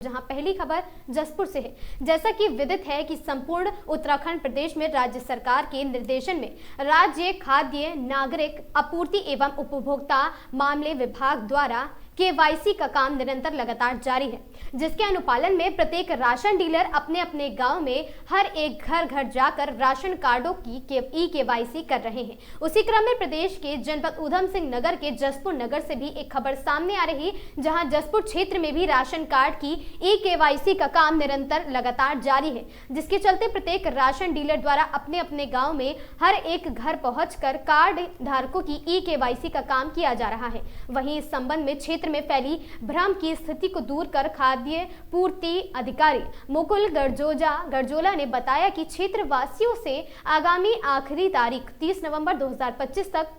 जहां पहली खबर जसपुर से है। जैसा कि विदित है कि संपूर्ण उत्तराखंड प्रदेश में राज्य सरकार के निर्देशन में राज्य खाद्य नागरिक आपूर्ति एवं उपभोक्ता मामले विभाग द्वारा केवाईसी का काम निरंतर लगातार जारी है, जिसके अनुपालन में प्रत्येक राशन डीलर अपने अपने गांव में हर एक घर घर जाकर राशन कार्डों की ई केवाईसी कर रहे हैं। उसी क्रम में प्रदेश के जनपद ऊधम सिंह नगर के जसपुर नगर से भी एक खबर सामने आ रही, जहां जसपुर क्षेत्र में भी राशन कार्ड की ई केवाईसी का काम निरंतर लगातार जारी है, जिसके चलते प्रत्येक राशन डीलर द्वारा अपने अपने गाँव में हर एक घर पहुँचकर कार्ड धारकों की ई केवाईसी का काम किया जा रहा है। वहीं इस संबंध में क्षेत्र में फैली भ्रम की स्थिति को दूर कर खाद्य पूर्ति अधिकारी मुकुल गरजोला ने बताया कि क्षेत्र वासियों से आगामी आखिरी तारीख 30 नवंबर 2025 तक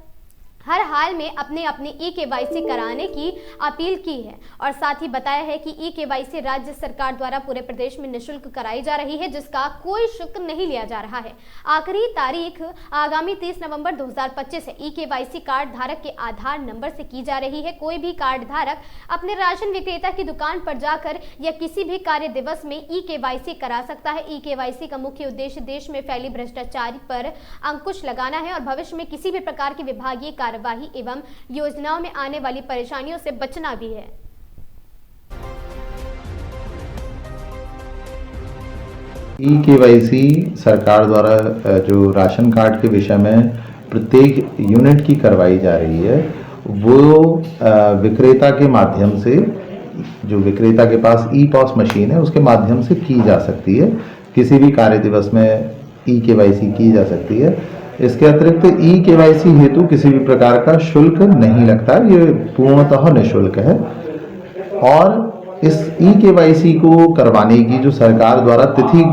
हर हाल में अपने अपने ई केवाईसी कराने की अपील की है और साथ ही बताया है कि ई केवाईसी राज्य सरकार द्वारा पूरे प्रदेश में निःशुल्क कराई जा रही है, जिसका कोई शुल्क नहीं लिया जा रहा है। आखिरी तारीख आगामी 30 नवंबर 2025 है। ई केवाईसी कार्ड धारक के आधार नंबर से की जा रही है। कोई भी कार्ड धारक अपने राशन विक्रेता की दुकान पर जाकर या किसी भी कार्य दिवस में ई केवाईसी करा सकता है। ई केवाईसी का मुख्य उद्देश्य देश में फैली भ्रष्टाचार पर अंकुश लगाना है और भविष्य में किसी भी प्रकार की विभागीय कार्यवाही एवं योजनाओं में आने वाली परेशानियों से बचना भी है। ई केवाईसी सरकार द्वारा जो राशन कार्ड के विषय में प्रत्येक यूनिट की करवाई जा रही है, वो विक्रेता के माध्यम से, जो विक्रेता के पास ई पॉस मशीन है उसके माध्यम से की जा सकती है। किसी भी कार्य दिवस में ई केवाईसी की जा सकती है। इसके अतिरिक्त ई केवाईसी हेतु किसी भी प्रकार का शुल्क नहीं लगता, ये पूर्णतः निःशुल्क है। और इस ई केवाईसी को करवाने की जो सरकार द्वारा तिथि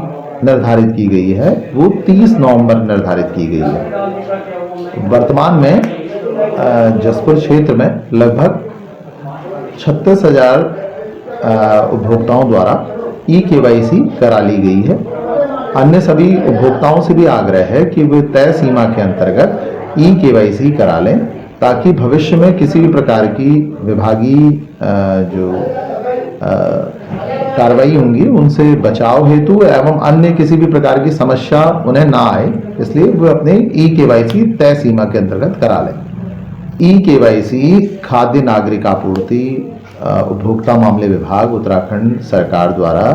निर्धारित की गई है वो 30 नवंबर निर्धारित की गई है। वर्तमान में जसपुर क्षेत्र में लगभग 36,000 उपभोक्ताओं द्वारा ई केवाईसी करा ली गई है। अन्य सभी उपभोक्ताओं से भी आग्रह है कि वे तय सीमा के अंतर्गत ई केवाईसी करा लें, ताकि भविष्य में किसी भी प्रकार की विभागीय जो कार्रवाई होंगी उनसे बचाव हेतु एवं अन्य किसी भी प्रकार की समस्या उन्हें ना आए, इसलिए वे अपने ई केवाईसी तय सीमा के अंतर्गत करा लें। ई केवाईसी खाद्य नागरिक आपूर्ति उपभोक्ता मामले विभाग उत्तराखंड सरकार द्वारा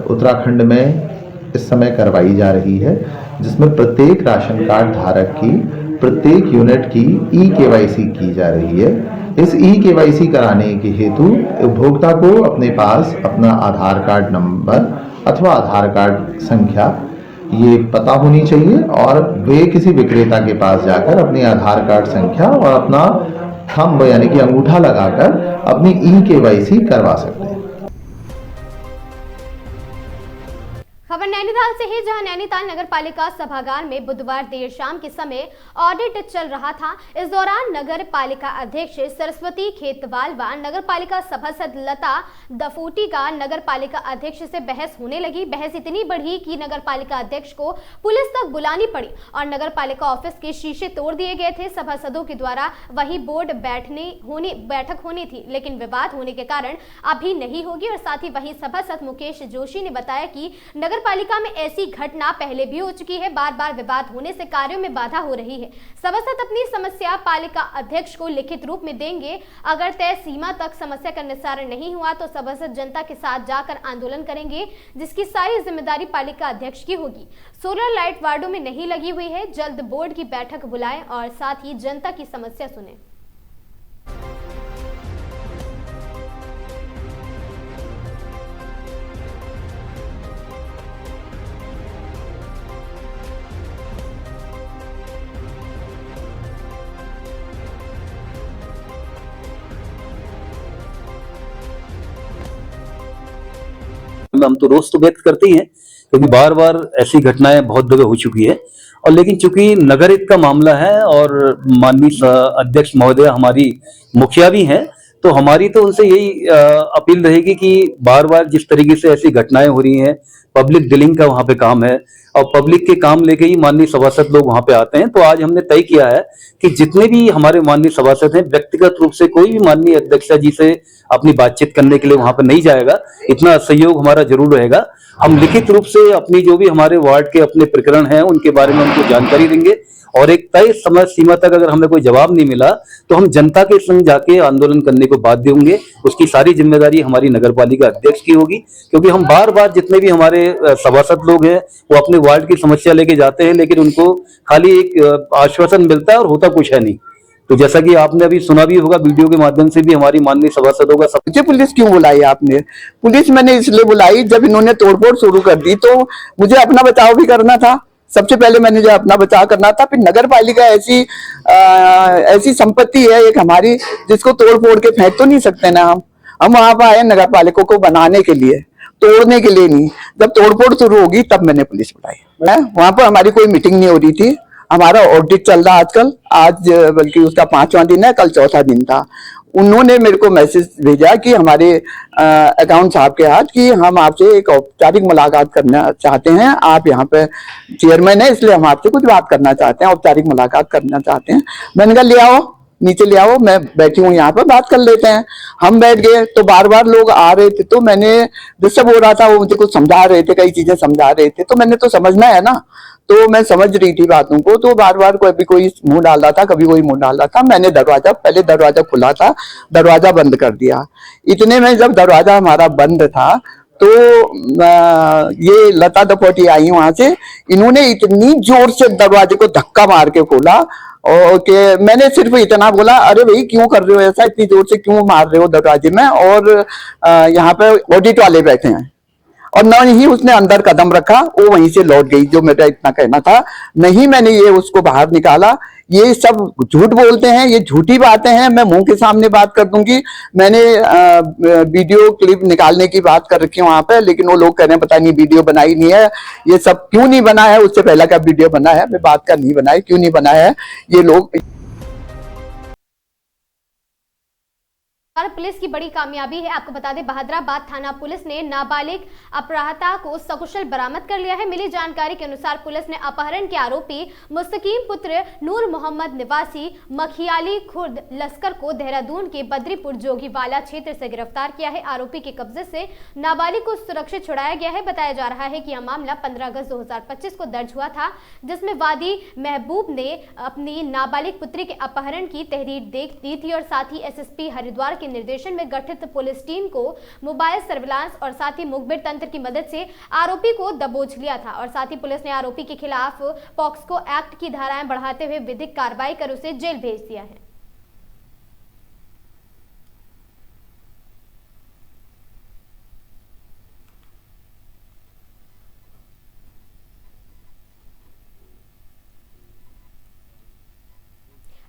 उत्तराखंड में इस समय करवाई जा रही है, जिसमें प्रत्येक राशन कार्ड धारक की प्रत्येक यूनिट की ई केवाईसी की जा रही है। इस ई केवाईसी कराने के हेतु उपभोक्ता को अपने पास अपना आधार कार्ड नंबर अथवा आधार कार्ड संख्या ये पता होनी चाहिए और वे किसी विक्रेता के पास जाकर अपनी आधार कार्ड संख्या और अपना थंब यानी कि अंगूठा लगाकर अपनी ई केवाईसी करवा सकते हैं। खबर नैनीताल से है, जहां नैनीताल नगरपालिका सभागार में बुधवार देर शाम के समय ऑडिट चल रहा था। इस दौरान नगर पालिका अध्यक्ष सरस्वती खेतवाल व नगर पालिका सभासद लता दफोटी का नगर पालिका अध्यक्ष से बहस होने लगी। बहस इतनी बढ़ी कि नगर पालिका अध्यक्ष को पुलिस तक बुलानी पड़ी और नगर पालिका ऑफिस के शीशे तोड़ दिए गए थे। सभासदों के द्वारा वही बोर्ड बैठक होनी थी, लेकिन विवाद होने के कारण अभी नहीं होगी। और साथ ही वही सभासद मुकेश जोशी ने बताया कि नगर पालिका में ऐसी घटना पहले भी हो चुकी है, बार बार विवाद होने से कार्यों में बाधा हो रही है। सभासद अपनी समस्या पालिका अध्यक्ष को लिखित रूप में देंगे। अगर तय सीमा तक समस्या का निस्तारण नहीं हुआ तो सभासद जनता के साथ जाकर आंदोलन करेंगे, जिसकी सारी जिम्मेदारी पालिका अध्यक्ष की होगी। सोलर लाइट वार्डों में नहीं लगी हुई है, जल्द बोर्ड की बैठक बुलाएं और साथ ही जनता की समस्या सुने। हम तो रोष तो व्यक्त करते ही हैं, क्योंकि बार बार ऐसी घटनाएं बहुत जगह हो चुकी है। और लेकिन चूंकि नगर हित का मामला है और माननीय अध्यक्ष महोदय हमारी मुखिया भी हैं, तो हमारी तो उनसे यही अपील रहेगी कि बार बार जिस तरीके से ऐसी घटनाएं हो रही हैं, पब्लिक डीलिंग का वहाँ पे काम है और पब्लिक के काम लेके ही माननीय सभासद लोग वहाँ पे आते हैं। तो आज हमने तय किया है कि जितने भी हमारे माननीय सभासद हैं, व्यक्तिगत रूप से कोई भी माननीय अध्यक्षा जी से अपनी बातचीत करने के लिए वहाँ पे नहीं जाएगा। इतना सहयोग हमारा जरूर रहेगा। हम लिखित रूप से अपनी जो भी हमारे वार्ड के अपने प्रकरण हैं उनके बारे में उनको जानकारी देंगे और एक तय समय सीमा तक अगर हमें कोई जवाब नहीं मिला तो हम जनता के संग जाके आंदोलन करने को बाध्य होंगे। उसकी सारी जिम्मेदारी हमारी नगरपालिका अध्यक्ष की होगी, क्योंकि हम बार बार जितने भी हमारे सभासद लोग हैं वो अपने वार्ड की समस्या लेके जाते हैं, लेकिन उनको खाली एक आश्वासन मिलता है और होता कुछ है नहीं। तो जैसा कि आपने अभी सुना भी होगा, वीडियो के माध्यम से भी हमारी माननीय सभासदों का मुझे पुलिस क्यों बुलाई आपने? पुलिस मैंने इसलिए बुलाई, जब इन्होंने तोड़फोड़ शुरू कर दी तो मुझे अपना बचाव भी करना था। सबसे पहले मैंने जो अपना बचाव करना था। फिर नगर पालिका ऐसी संपत्ति है एक हमारी, जिसको तोड़ फोड़ के फेंक तो नहीं सकते ना। हम वहां पर आए नगर पालिका को बनाने के लिए, तोड़ने के लिए नहीं। जब तोड़फोड़ शुरू होगी तब मैंने पुलिस बुलाई। वहां पर हमारी कोई मीटिंग नहीं हो रही थी। हमारा ऑडिट चल रहा आजकल, आज बल्कि उसका 5वां दिन है, कल 4था दिन था। उन्होंने मेरे को मैसेज भेजा कि हमारे अकाउंट साहब के हाथ कि हम आपसे एक औपचारिक मुलाकात करना चाहते हैं। आप यहाँ पे चेयरमैन है, इसलिए हम आपसे कुछ बात करना चाहते हैं, औपचारिक मुलाकात करना चाहते हैं। मैंने कहा ले आओ, नीचे ले आओ, मैं बैठी हूँ यहाँ पे, बात कर लेते हैं। हम बैठ गए तो बार बार लोग आ रहे थे, तो मैंने डिस्टर्ब हो रहा था। वो मुझे कुछ समझा रहे थे, कई चीजें समझा रहे थे, तो मैंने तो समझना है ना। तो मैं समझ रही थी बातों को, तो बार बार कभी कोई मुंह डाल रहा था, कभी कोई मुंह डाल रहा था। मैंने पहले दरवाजा खुला था, दरवाजा बंद कर दिया। इतने में जब दरवाजा हमारा बंद था तो ये लता दपोटी आई वहां से। इन्होंने इतनी जोर से दरवाजे को धक्का मार के खोला और के मैंने सिर्फ इतना बोला, अरे भाई क्यों कर रहे हो ऐसा, इतनी जोर से क्यों मार रहे हो दरवाजे में, और यहाँ पे ऑडिट वाले बैठे हैं। और न ही उसने अंदर कदम रखा, वो वहीं से लौट गई। जो मेरा इतना कहना था, नहीं मैंने ये उसको बाहर निकाला। ये सब झूठ बोलते हैं, ये झूठी बातें हैं। मैं मुंह के सामने बात कर दूंगी। मैंने वीडियो क्लिप निकालने की बात कर रखी है वहां पे, लेकिन वो लोग कह रहे हैं पता नहीं वीडियो बनाई नहीं है। ये सब क्यों नहीं बना है, उससे पहले का वीडियो बना है, मैं बात का नहीं बना है, क्यों नहीं बना है ये लोग। पुलिस की बड़ी कामयाबी है। आपको बता दें, बहादुराबाद थाना पुलिस ने नाबालिग अपराधिता को सकुशल बरामद कर लिया है। मिली जानकारी के अनुसार पुलिस ने अपहरण के आरोपी मुस्तकीम पुत्र नूर मोहम्मद निवासी मखियाली खुर्द लश्कर को देहरादून के बद्रीपुर जोगीवाला क्षेत्र से गिरफ्तार किया है। आरोपी के कब्जे से नाबालिग को सुरक्षित छुड़ाया गया है। बताया जा रहा है कि यह मामला 15 अगस्त 2025 को दर्ज हुआ था, जिसमें वादी महबूब ने अपनी नाबालिग पुत्री के अपहरण की तहरीर दी थी और साथ ही एसएसपी हरिद्वार के निर्देशन में गठित पुलिस टीम को मोबाइल सर्विलांस और साथ ही मुखबिर तंत्र की मदद से आरोपी को दबोच लिया था। और साथ ही पुलिस ने आरोपी के खिलाफ पॉक्सो एक्ट की धाराएं बढ़ाते हुए विधिक कार्रवाई कर उसे जेल भेज दिया है।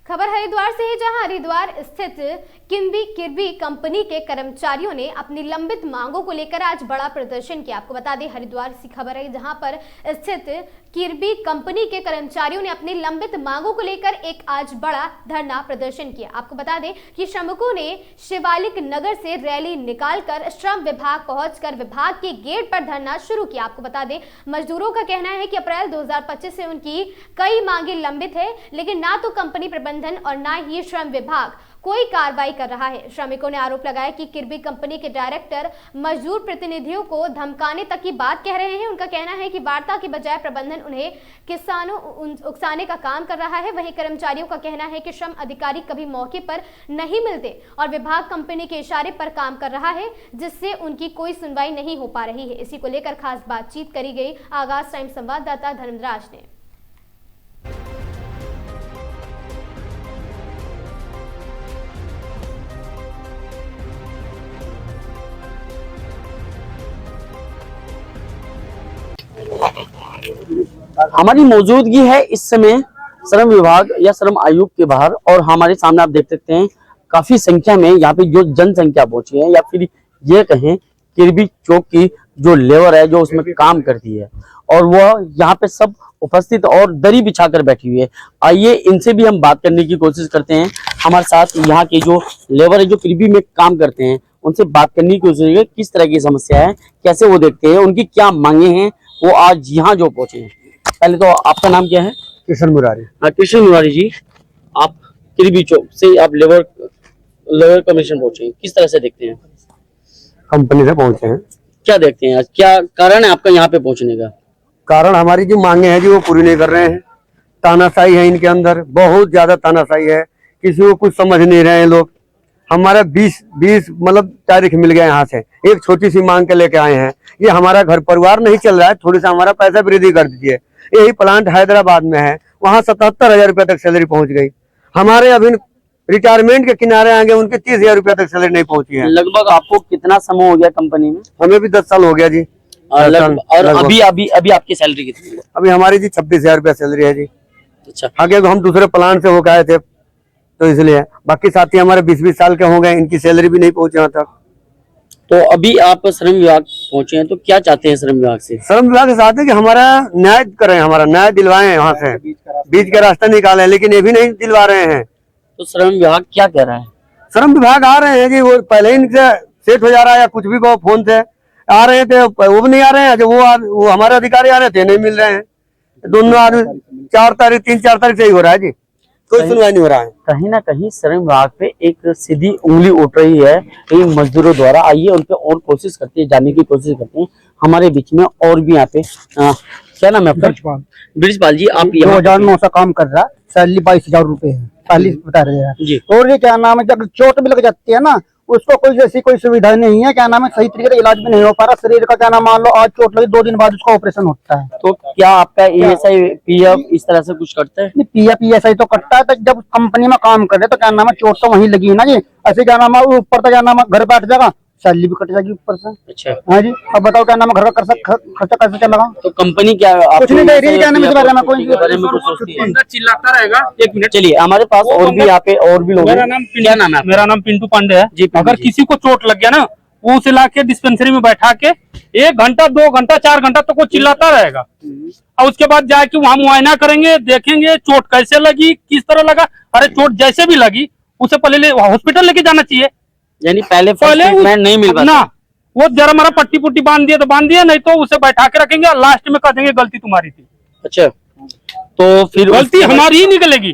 खबर हरिद्वार से है, जहां हरिद्वार स्थित किर्बी कंपनी के कर्मचारियों ने अपनी लंबित मांगों को लेकर आज बड़ा प्रदर्शन किया। आपको बता दें, हरिद्वार से खबर है, जहां पर स्थित किर्बी कंपनी के कर्मचारियों ने अपनी लंबित मांगों को लेकर एक आज बड़ा धरना प्रदर्शन किया। आपको बता दें कि श्रमिकों ने शिवालिक नगर से रैली निकालकर श्रम विभाग पहुंचकर विभाग के गेट पर धरना शुरू किया। आपको बता दें, मजदूरों का कहना है कि अप्रैल 2025 से उनकी कई मांगे लंबित है, लेकिन ना तो कंपनी प्रबंधन और ना ही श्रम विभाग कोई कार्रवाई कर रहा है। श्रमिकों ने आरोप लगाया कि किर्बी कंपनी के डायरेक्टर मजदूर प्रतिनिधियों को धमकाने तक की बात कह रहे हैं। उनका कहना है कि वार्ता के बजाय प्रबंधन उन्हें किसानों उकसाने का काम कर रहा है। वहीं कर्मचारियों का कहना है कि श्रम अधिकारी कभी मौके पर नहीं मिलते और विभाग कंपनी के इशारे पर काम कर रहा है, जिससे उनकी कोई सुनवाई नहीं हो पा रही है। इसी को लेकर खास बातचीत करी गई आगाज टाइम संवाददाता धर्मराज ने। हमारी मौजूदगी है इस समय श्रम विभाग या श्रम आयोग के बाहर, और हमारे सामने आप देख सकते हैं काफी संख्या में यहाँ पे जो जनसंख्या पहुंची है, या फिर ये कहें किर्बी चौक की जो लेबर है जो उसमें काम करती है, और वह यहाँ पे सब उपस्थित और दरी बिछाकर बैठी हुई है। आइए इनसे भी हम बात करने की कोशिश करते हैं। हमारे साथ यहाँ के जो लेबर है जो किर्बी में काम करते हैं, उनसे बात करने की कोशिश करेंगे, किस तरह की समस्या है, कैसे वो देखते हैं, उनकी क्या मांगे हैं, वो आज यहाँ जो पहुंचे हैं। पहले तो आपका नाम क्या है? किशन मुरारी। कृष्ण मुरारी जी, आप किरबी चौक से आप लेबर कमीशन पहुंचे हैं, किस तरह से देखते हैं? कंपनी से पहुंचे हैं। क्या देखते हैं आज, क्या कारण है आपका यहाँ पे पहुंचने का? कारण हमारी जो मांगे हैं जी वो पूरी नहीं कर रहे हैं। तानाशाही है इनके अंदर, बहुत ज्यादा तानाशाही है, किसी को कुछ समझ नहीं रहे हैं लोग। हमारा 20 मतलब तारीख मिल गया यहाँ से, एक छोटी सी मांग के लेके आए हैं। ये हमारा घर परिवार नहीं चल रहा है, थोड़ी सा हमारा पैसा वृद्धि कर दीजिए। यही प्लांट हैदराबाद में है, वहाँ 77,000 रुपये तक सैलरी पहुंच गई। हमारे अभी रिटायरमेंट के किनारे आगे उनके 30,000 रुपये तक सैलरी नहीं पहुंची है। लगभग आपको कितना समय हो गया कंपनी में? हमें भी 10 साल हो गया जी। और अभी अभी अभी आपकी सैलरी कितनी है? अभी हमारी जी 26,000 रुपया सैलरी है जी। अच्छा, आगे हम दूसरे प्लांट से होकर आए थे तो इसलिए, बाकी साथी हमारे 20-20 साल के हो गए, इनकी सैलरी भी नहीं पहुंची यहाँ तक। तो अभी आप श्रम विभाग पहुंचे हैं, तो क्या चाहते हैं श्रम विभाग से? श्रम विभाग के साथ है कि हमारा न्याय करें, हमारा न्याय दिलवाएं, यहाँ से बीच का रास्ता निकालें, लेकिन ये भी नहीं दिलवा रहे हैं। तो श्रम विभाग क्या कह रहा है? श्रम विभाग आ रहे हैं जी, वो पहले ही इनसे सेट हो जा रहा है या कुछ भी, वो फोन से आ रहे थे, वो भी नहीं आ रहे हैं। जो वो हमारे अधिकारी आ रहे थे, नहीं मिल रहे हैं। दोनों आदमी 3-4 तारीख से ही हो रहा है जी, कोई सुनवाई नहीं हो रहा है। कहीं ना कहीं श्रम विभाग पे एक सीधी उंगली उठ रही है इन मजदूरों द्वारा। आइए उन पे और कोशिश करते हैं, जानने की कोशिश करते हैं। हमारे बीच में और भी यहाँ पे क्या नाम है आपका? ब्रिजपाल जी, आप 2009 से काम कर रहा है, सैलरी 22,000 रुपए है, पहले बता रहे हैं जी। और ये क्या नाम है, जब चोट भी लग जाती है ना, उसको कोई ऐसी कोई सुविधा नहीं है, क्या नाम है, सही तरीके से इलाज भी नहीं हो पा रहा शरीर का। क्या नाम, मान लो आज चोट लगी, 2 दिन बाद उसका ऑपरेशन होता है। तो क्या आपका ESI PF इस तरह से कुछ करता है? PF ESI तो कटता है, तो जब कंपनी में काम कर रहे तो क्या नाम है, चोट तो वहीं लगी है ना जी। ऐसे क्या नाम है, ऊपर तो क्या नाम है, घर बैठ जाएगा, सैलरी भी कट जाएगी ऊपर से। अच्छा, हाँ जी। अब बताओ क्या नाम है, घर का खर्चा कैसे चलेगा? तो कंपनी क्या कुछ नहीं दे रही है, क्या नाम है, इस बारे में कोई सोचती है? चिल्लाता रहेगा। 1 मिनट, चलिए, हमारे पास और भी यहाँ पे और भी लोग हैं। क्या नाम है? मेरा नाम पिंटू पांडे है जी। अगर किसी को चोट लग गया ना, वो उसे लाके डिस्पेंसरी में बैठा के 1 घंटा 2 घंटा 4 घंटा तक वो चिल्लाता रहेगा, और उसके बाद जाके वहाँ मुआयना करेंगे, देखेंगे चोट कैसे लगी, किस तरह लगा। अरे चोट जैसे भी लगी उसे पहले हॉस्पिटल लेके जाना चाहिए। यानी पहले ट्रीटमेंट नहीं मिल पाता ना, वो जरा मारा पट्टी पुट्टी बांध दिए तो बांध दिए, नहीं तो उसे बैठा के रखेंगे और लास्ट में कह देंगे गलती तुम्हारी थी। अच्छा, तो फिर गलती हमारी ही निकलेगी।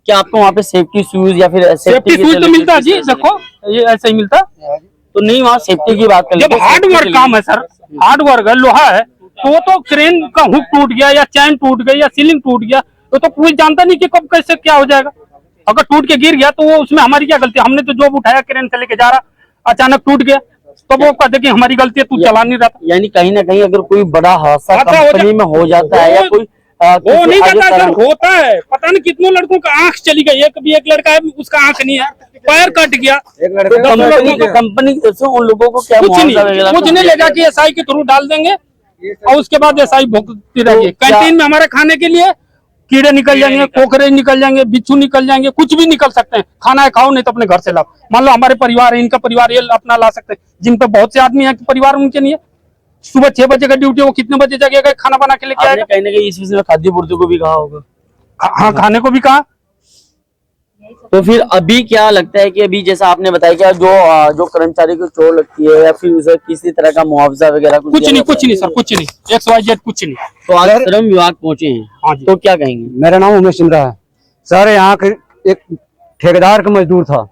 क्या आपको वहाँ पे सेफ्टी शूज या फिर सेफ्टी शूज तो मिलता है जी, देखो ये ऐसा ही मिलता है। तो नहीं, वहाँ सेफ्टी की बात कर जब हार्ड वर्क काम है सर, हार्ड वर्क है, लोहा है, तो क्रेन का हुक टूट गया या चैन टूट गई या सीलिंग टूट गया, तो कोई जानता नहीं कि कब कैसे क्या हो जाएगा। अगर टूट के गिर गया तो वो उसमें हमारी क्या गलती? हमने तो जॉब उठाया, क्रेन से लेके जा रहा, अचानक टूट गया, तो वो कहते कि हमारी गलती है, तू चला नहीं रहा। यानी कहीं ना कहीं अगर कोई बड़ा हादसा कंपनी में हो जाता है या कोई वो नहीं जाता सर, होता है। पता नहीं कितनों लड़कों का आंख चली गई, एक लड़का है उसका आंख नहीं है, पैर कट गया। कंपनी से उन लोगों को क्या कुछ नहीं ले जाके SI के थ्रू डाल देंगे, और उसके बाद SI भुगतती रहेगी। कैंटीन में हमारे खाने के लिए कीड़े निकल जाएंगे, कोकरे निकल जाएंगे, बिच्छू निकल जाएंगे, कुछ भी निकल सकते हैं। खाना है खाओ, नहीं तो अपने घर से लाओ। मान लो हमारे परिवार है, इनका परिवार ये अपना ला सकते हैं, जिन पे बहुत से आदमी है कि परिवार उनके नहीं है। सुबह 6 बजे का ड्यूटी, वो कितने बजे जगेगा, खाना बना के लेके आएगा। कहीं ना कहीं इस विषय में खाद्य पूर्ति को भी कहा होगा। हाँ, खाने को भी कहा। तो फिर अभी क्या लगता है कि अभी जैसा आपने बताया क्या जो कर्मचारी को चोट लगती है या फिर उसे किसी तरह का मुआवजा वगैरह कुछ नहीं सर, कुछ नहीं, XYZ कुछ नहीं। तो आज श्रम विभाग पहुंचे हैं, तो क्या कहेंगे? मेरा नाम उमेश सिमरा है सर। यहाँ के एक ठेकेदार का मजदूर था,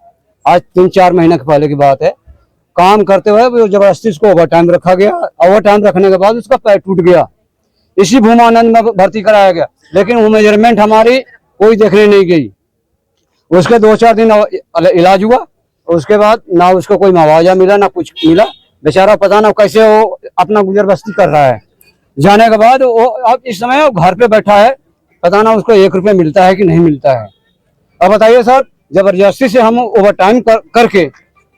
आज 3-4 महीने के पहले की बात है। काम करते हुए वो जबरदस्ती उसको ओवर टाइम रखा गया। ओवर टाइम रखने के बाद उसका पैर टूट गया, इसी भूमानंद में भर्ती कराया गया, लेकिन वो मेजरमेंट हमारी कोई देखने नहीं गई। उसके 2-4 दिन इलाज हुआ, उसके बाद ना उसको कोई मुआवजा मिला ना कुछ मिला। बेचारा पता ना कैसे वो अपना गुजर बस्ती कर रहा है। जाने के बाद वो अब इस समय घर पे बैठा है, पता ना उसको 1 रुपया मिलता है कि नहीं मिलता है। अब बताइए सर, जबरदस्ती से हम ओवर टाइम करके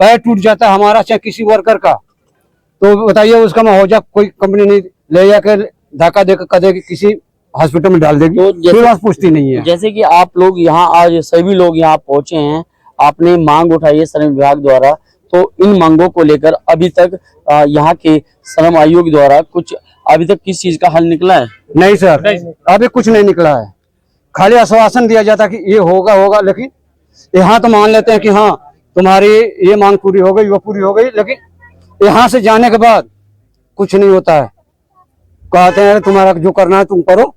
पैर टूट जाता है हमारा, चाहे किसी वर्कर का, तो बताइए उसका मुआवजा कोई कंपनी नहीं ले जाकर धक्का देकर कदेगी किसी हॉस्पिटल में डाल देगी, तो फिर वहाँ पूछती नहीं है। जैसे कि आप लोग यहाँ आज सभी लोग यहाँ पहुंचे हैं, आपने मांग उठाई है श्रम विभाग द्वारा, तो इन मांगों को लेकर अभी तक यहाँ के श्रम आयोग द्वारा कुछ अभी तक किस चीज का हल निकला है? नहीं सर, अभी कुछ नहीं निकला है। खाली आश्वासन दिया जाता कि ये होगा, लेकिन यहाँ तो मान लेते हैं कि हाँ तुम्हारी ये मांग पूरी हो गई, वो पूरी हो गई, लेकिन यहाँ से जाने के बाद कुछ नहीं होता है। कहते हैं तुम्हारा जो करना है तुम करो,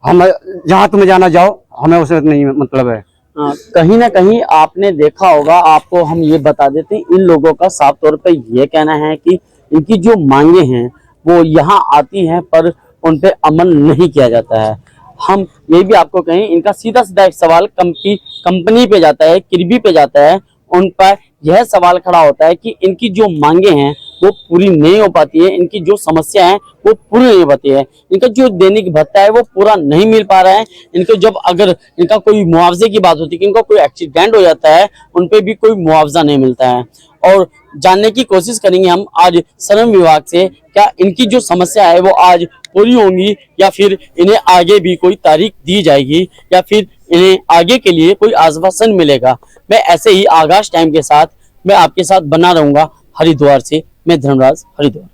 हम जहाँ तुम्हें जाना जाओ, हमें उससे नहीं मतलब है। कहीं ना कहीं आपने देखा होगा, आपको हम ये बता देते हैं, इन लोगों का साफ तौर पे ये कहना है कि इनकी जो मांगे हैं वो यहाँ आती हैं पर उन पे अमल नहीं किया जाता है। हम ये भी आपको कहें, इनका सीधा सीधा एक सवाल कंपनी पे जाता है, किरबी पे जाता है, उन पर यह सवाल खड़ा होता है कि इनकी जो मांगे हैं वो पूरी नहीं हो पाती है, इनकी जो समस्या है वो पूरी नहीं हो पाती है, इनका जो दैनिक भत्ता है वो पूरा नहीं मिल पा रहा है। इनको जब अगर इनका कोई मुआवजे की बात होती है कि इनका कोई एक्सीडेंट हो जाता है, उन पे भी कोई मुआवजा नहीं मिलता है। और जानने की कोशिश करेंगे हम आज श्रम विभाग से, क्या इनकी जो समस्या है वो आज पूरी होंगी या फिर इन्हें आगे भी कोई तारीख दी जाएगी या फिर इन्हें आगे के लिए कोई आश्वासन मिलेगा। मैं ऐसे ही आगाज टाइम के साथ मैं आपके साथ बना रहूंगा। हरिद्वार से मैं धर्मराज, हरिद्वार।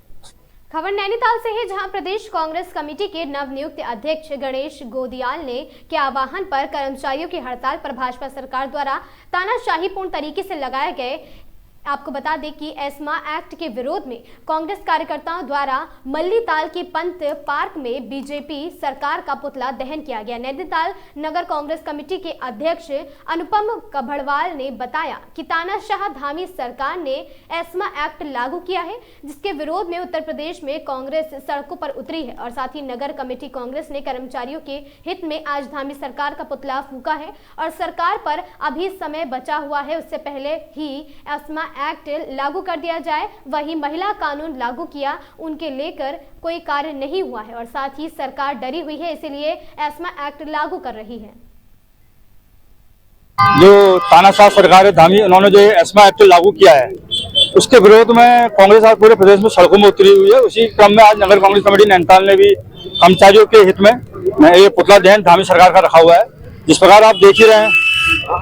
खबर नैनीताल से है, जहां प्रदेश कांग्रेस कमेटी के नवनियुक्त अध्यक्ष गणेश गोदियाल ने के आह्वान पर कर्मचारियों की हड़ताल पर भाजपा सरकार द्वारा तानाशाहीपूर्ण तरीके से लगाए गए। आपको बता दें कि एस्मा एक्ट के विरोध में कांग्रेस कार्यकर्ताओं द्वारा मल्लीताल के पंत पार्क में बीजेपी सरकार का पुतला दहन किया गया। नैनीताल नगर कांग्रेस कमेटी के अध्यक्ष अनुपम कभड़वाल ने बताया कि तानाशाह धामी सरकार ने एस्मा एक्ट लागू किया है, जिसके विरोध में उत्तर प्रदेश में कांग्रेस सड़कों पर उतरी है और साथ ही नगर कमेटी कांग्रेस ने कर्मचारियों के हित में आज धामी सरकार का पुतला फूंका है और सरकार पर अभी समय बचा हुआ है, उससे पहले ही एस्मा एक्ट लागू कर दिया जाए। वही महिला कानून लागू किया, उनके लेकर कोई कार्य नहीं हुआ है और साथ ही सरकार डरी हुई है, इसलिए एस्मा एक्ट लागू कर रही है। जो तानाशाह सरकार है धामी, उन्होंने जो एस्मा एक्ट लागू किया है उसके विरोध में कांग्रेस आज पूरे प्रदेश में सड़कों में उतरी हुई है। उसी क्रम में आज नगर कांग्रेस कमेटी नैनीताल ने भी कर्मचारियों के हित में ये पुतला दहन धामी सरकार का रखा हुआ है। जिस प्रकार आप देख ही रहे हैं,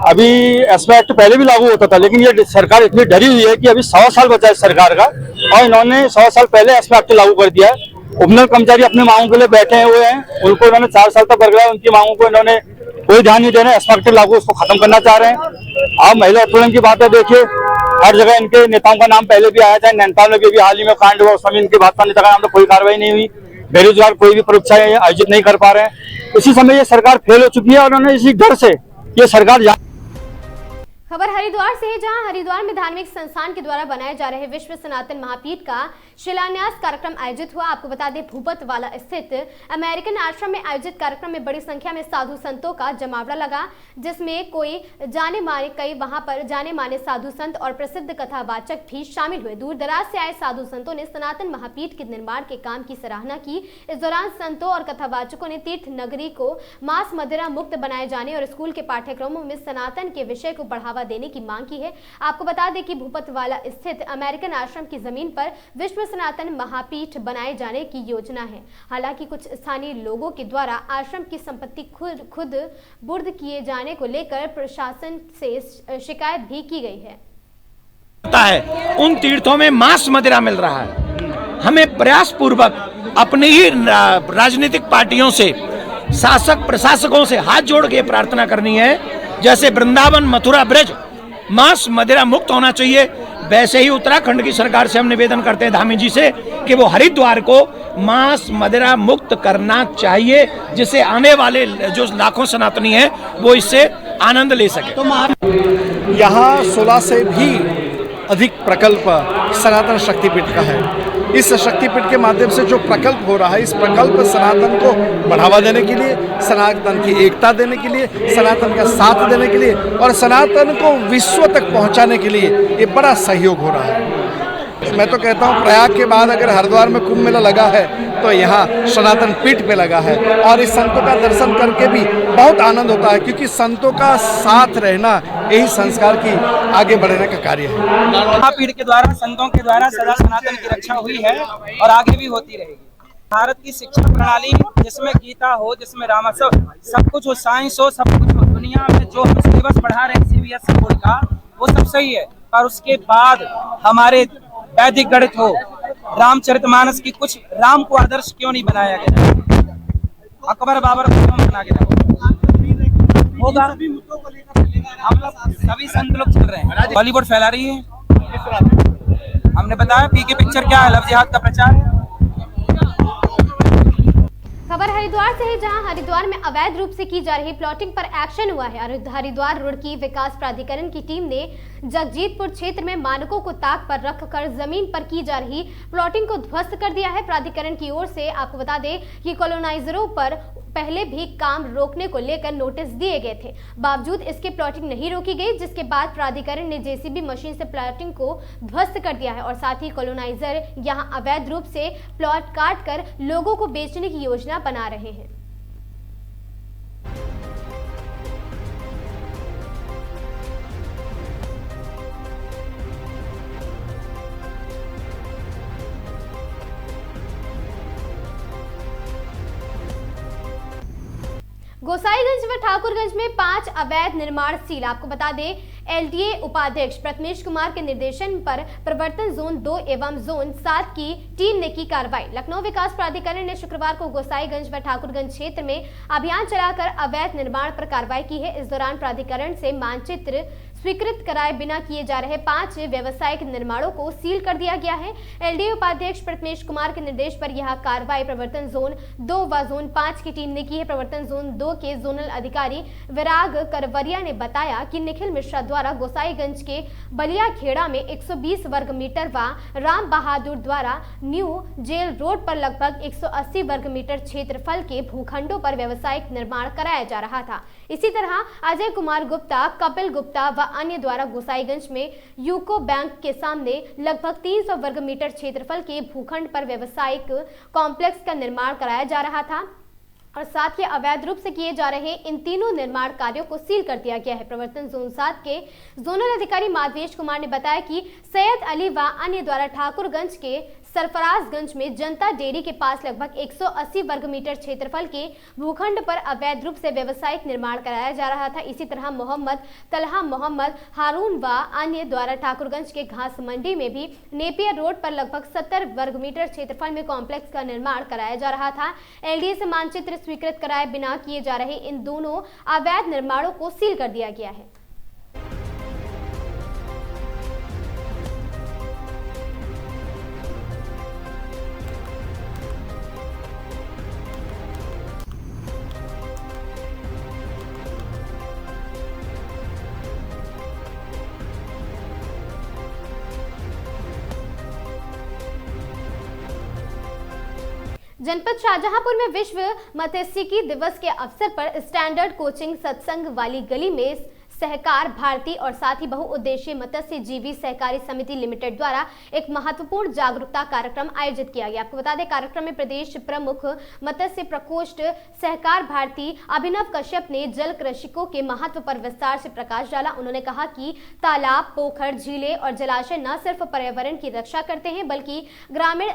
अभी एस्मा एक्ट पहले भी लागू होता था, लेकिन ये सरकार इतनी डरी हुई है कि अभी 100 साल बचा है सरकार का और इन्होंने 100 साल पहले एस्मा एक्ट लागू कर दिया है। उपनल कर्मचारी अपने मांगों के लिए बैठे हुए हैं, उनको इन्होंने 4 साल तक बरकरार, उनकी मांगों को इन्होंने कोई ध्यान नहीं दे रहे। एस्मा एक्ट लागू उसको खत्म करना चाह रहे हैं। आप महिला उत्पीड़न की बातें देखिए, हर जगह इनके नेताओं का नाम पहले भी आया था। नैनीताल में भी हाल ही में कांड हुआ, उसमें इनके भाजपा नेता का नाम तो कोई कार्रवाई नहीं हुई। बेरोजगार कोई भी परीक्षाएं आयोजित नहीं कर पा रहे हैं। इसी समय ये सरकार फेल हो चुकी है और उन्होंने इसी डर से ये सरकार। खबर हरिद्वार से है, जहां हरिद्वार में धार्मिक संस्थान के द्वारा बनाए जा रहे विश्व सनातन महापीठ का शिलान्यास कार्यक्रम आयोजित हुआ। आपको बता दें, भूपतवाला स्थित अमेरिकन आश्रम में आयोजित कार्यक्रम में बड़ी संख्या में साधु संतों का जमावड़ा लगा, जिसमें वहां पर जाने माने साधु संत और प्रसिद्ध कथावाचक भी शामिल हुए। दूर दराज से आए साधु संतों ने सनातन महापीठ के निर्माण के काम की सराहना की। इस दौरान संतों और कथावाचकों ने तीर्थ नगरी को मांस मदिरा मुक्त बनाए जाने और स्कूल के पाठ्यक्रमों में सनातन के विषय को बढ़ावा देने की मांग की है। आपको बता दें कि भूपतवाला स्थित अमेरिकन आश्रम की जमीन पर विश्व सनातन महापीठ बनाए जाने की योजना है। हालांकि कुछ स्थानीय लोगों के द्वारा आश्रम की संपत्ति खुद बुर्द किए जाने को लेकर प्रशासन से शिकायत भी की गई है। उन तीर्थों में मांस मदिरा मिल रहा है। हमें प्रयास पूर्वक अपनी ही राजनीतिक पार्टियों से, शासक प्रशासकों से हाथ जोड़ के प्रार्थना करनी है, जैसे वृंदावन मथुरा ब्रज मांस मदिरा मुक्त होना चाहिए, वैसे ही उत्तराखंड की सरकार से हम निवेदन करते हैं धामी जी से कि वो हरिद्वार को मांस मदिरा मुक्त करना चाहिए, जिससे आने वाले जो लाखों सनातनी हैं वो इससे आनंद ले सके। यहाँ 16 से भी अधिक प्रकल्प सनातन शक्तिपीठ का है। इस शक्तिपीठ के माध्यम से जो प्रकल्प हो रहा है, इस प्रकल्प सनातन को बढ़ावा देने के लिए, सनातन की एकता देने के लिए, सनातन का साथ देने के लिए और सनातन को विश्व तक पहुंचाने के लिए ये बड़ा सहयोग हो रहा है। मैं तो कहता हूँ, प्रयाग के बाद अगर हरिद्वार में कुंभ मेला लगा है तो यहाँ सनातन पीठ पे लगा है और इस संतों का दर्शन करके भी बहुत आनंद होता है, क्योंकि संतों का साथ रहना यही संस्कार की आगे बढ़ने का कार्य है। महापीठ के द्वारा, संतों के द्वारा सदा सनातन की रक्षा हुई है और आगे भी होती रहेगी। भारत की शिक्षा प्रणाली जिसमें गीता हो, जिसमें रामायण, सब कुछ हो, साइंस हो, सब कुछ हो, दुनिया में जो हम सिलेबस बढ़ा रहे हैं CBSE बोर्ड का, वो सब सही है, पर उसके बाद हमारे वैदिक गणित हो, रामचरितमानस की कुछ राम को आदर्श क्यों नहीं बनाया गया? अकबर बाबर को क्यों बना गया होगा? हम लोग सभी संत लोग चल रहे हैं, बॉलीवुड फैला रही है। हमने बताया पी के पिक्चर क्या है, लव जिहाद का प्रचार है। खबर हरिद्वार से है, जहां हरिद्वार में अवैध रूप से की जा रही प्लॉटिंग पर एक्शन हुआ है। हरिद्वार रुड़की विकास प्राधिकरण की टीम ने जगजीतपुर क्षेत्र में मानकों को ताक पर रखकर जमीन पर की जा रही प्लॉटिंग को ध्वस्त कर दिया है। प्राधिकरण की ओर से आपको बता दें कि कॉलोनाइजरों पर पहले भी काम रोकने को लेकर नोटिस दिए गए थे, बावजूद इसके प्लॉटिंग नहीं रोकी गई, जिसके बाद प्राधिकरण ने जेसीबी मशीन से प्लॉटिंग को ध्वस्त कर दिया है और साथ ही कॉलोनाइजर यहां अवैध रूप से प्लॉट काट कर लोगों को बेचने की योजना बना रहे हैं। गोसाईगंज व ठाकुरगंज में 5 अवैध निर्माण सील। आपको बता दें, एलडीए उपाध्यक्ष प्रथमेश कुमार के निर्देशन पर प्रवर्तन जोन 2 एवं जोन 7 की टीम ने की कार्रवाई। लखनऊ विकास प्राधिकरण ने शुक्रवार को गोसाईगंज व ठाकुरगंज क्षेत्र में अभियान चलाकर अवैध निर्माण पर कार्रवाई की है। इस दौरान प्राधिकरण से मानचित्र स्वीकृत कराए बिना किए जा रहे 5 व्यावसायिक निर्माणों को सील कर दिया गया है। एलडीए उपाध्यक्ष प्रथमेश कुमार के निर्देश पर यह कार्रवाई प्रवर्तन जोन 2 व जोन 5 की टीम ने की है। प्रवर्तन जोन 2 के जोनल अधिकारी विराग करवरिया ने बताया कि निखिल मिश्रा द्वारा गोसाईगंज के बलिया खेड़ा में 120 वर्ग मीटर व राम बहादुर द्वारा न्यू जेल रोड पर लगभग 180 वर्ग मीटर क्षेत्रफल के भूखंडों पर व्यावसायिक निर्माण कराया जा रहा था। इसी तरह अजय कुमार गुप्ता, कपिल गुप्ता व अन्य द्वारा गोसाईगंज में यूको बैंक के सामने लगभग 300 वर्ग मीटर क्षेत्रफल के भूखंड पर व्यावसायिक कॉम्प्लेक्स का निर्माण कराया जा रहा था और साथ ही अवैध रूप से किए जा रहे इन तीनों निर्माण कार्यों को सील कर दिया गया है। प्रवर्तन जोन 7 के जोनल अधिकारी माधवेश कुमार ने बताया कि सैयद अली व अन्य द्वारा ठाकुरगंज के सरफराजगंज में जनता डेयरी के पास लगभग 180 वर्ग मीटर क्षेत्रफल के भूखंड पर अवैध रूप से व्यावसायिक निर्माण कराया जा रहा था। इसी तरह मोहम्मद तलहा, मोहम्मद हारून व अन्य द्वारा ठाकुरगंज के घास मंडी में भी नेपियर रोड पर लगभग 70 वर्ग मीटर क्षेत्रफल में कॉम्प्लेक्स का निर्माण कराया जा रहा था। एलडीए से मानचित्र स्वीकृत कराए बिना किए जा रहे इन दोनों अवैध निर्माणों को सील कर दिया गया है। जनपद शाहजहांपुर में विश्व मत्स्यिकी दिवस के अवसर पर स्टैंडर्ड कोचिंग सत्संग वाली गली में सहकार भारती और साथ ही बहुउद्देशीय मत्स्य जीवी सहकारी समिति लिमिटेड द्वारा एक महत्वपूर्ण जागरूकता कार्यक्रम आयोजित किया गया। आपको बता दें, कार्यक्रम में प्रदेश प्रमुख मत्स्य प्रकोष्ठ सहकार भारती अभिनव कश्यप ने जल कृषिकों के महत्व पर विस्तार से प्रकाश डाला। उन्होंने कहा कि तालाब, पोखर, झीलें और जलाशय न सिर्फ पर्यावरण की रक्षा करते हैं बल्कि ग्रामीण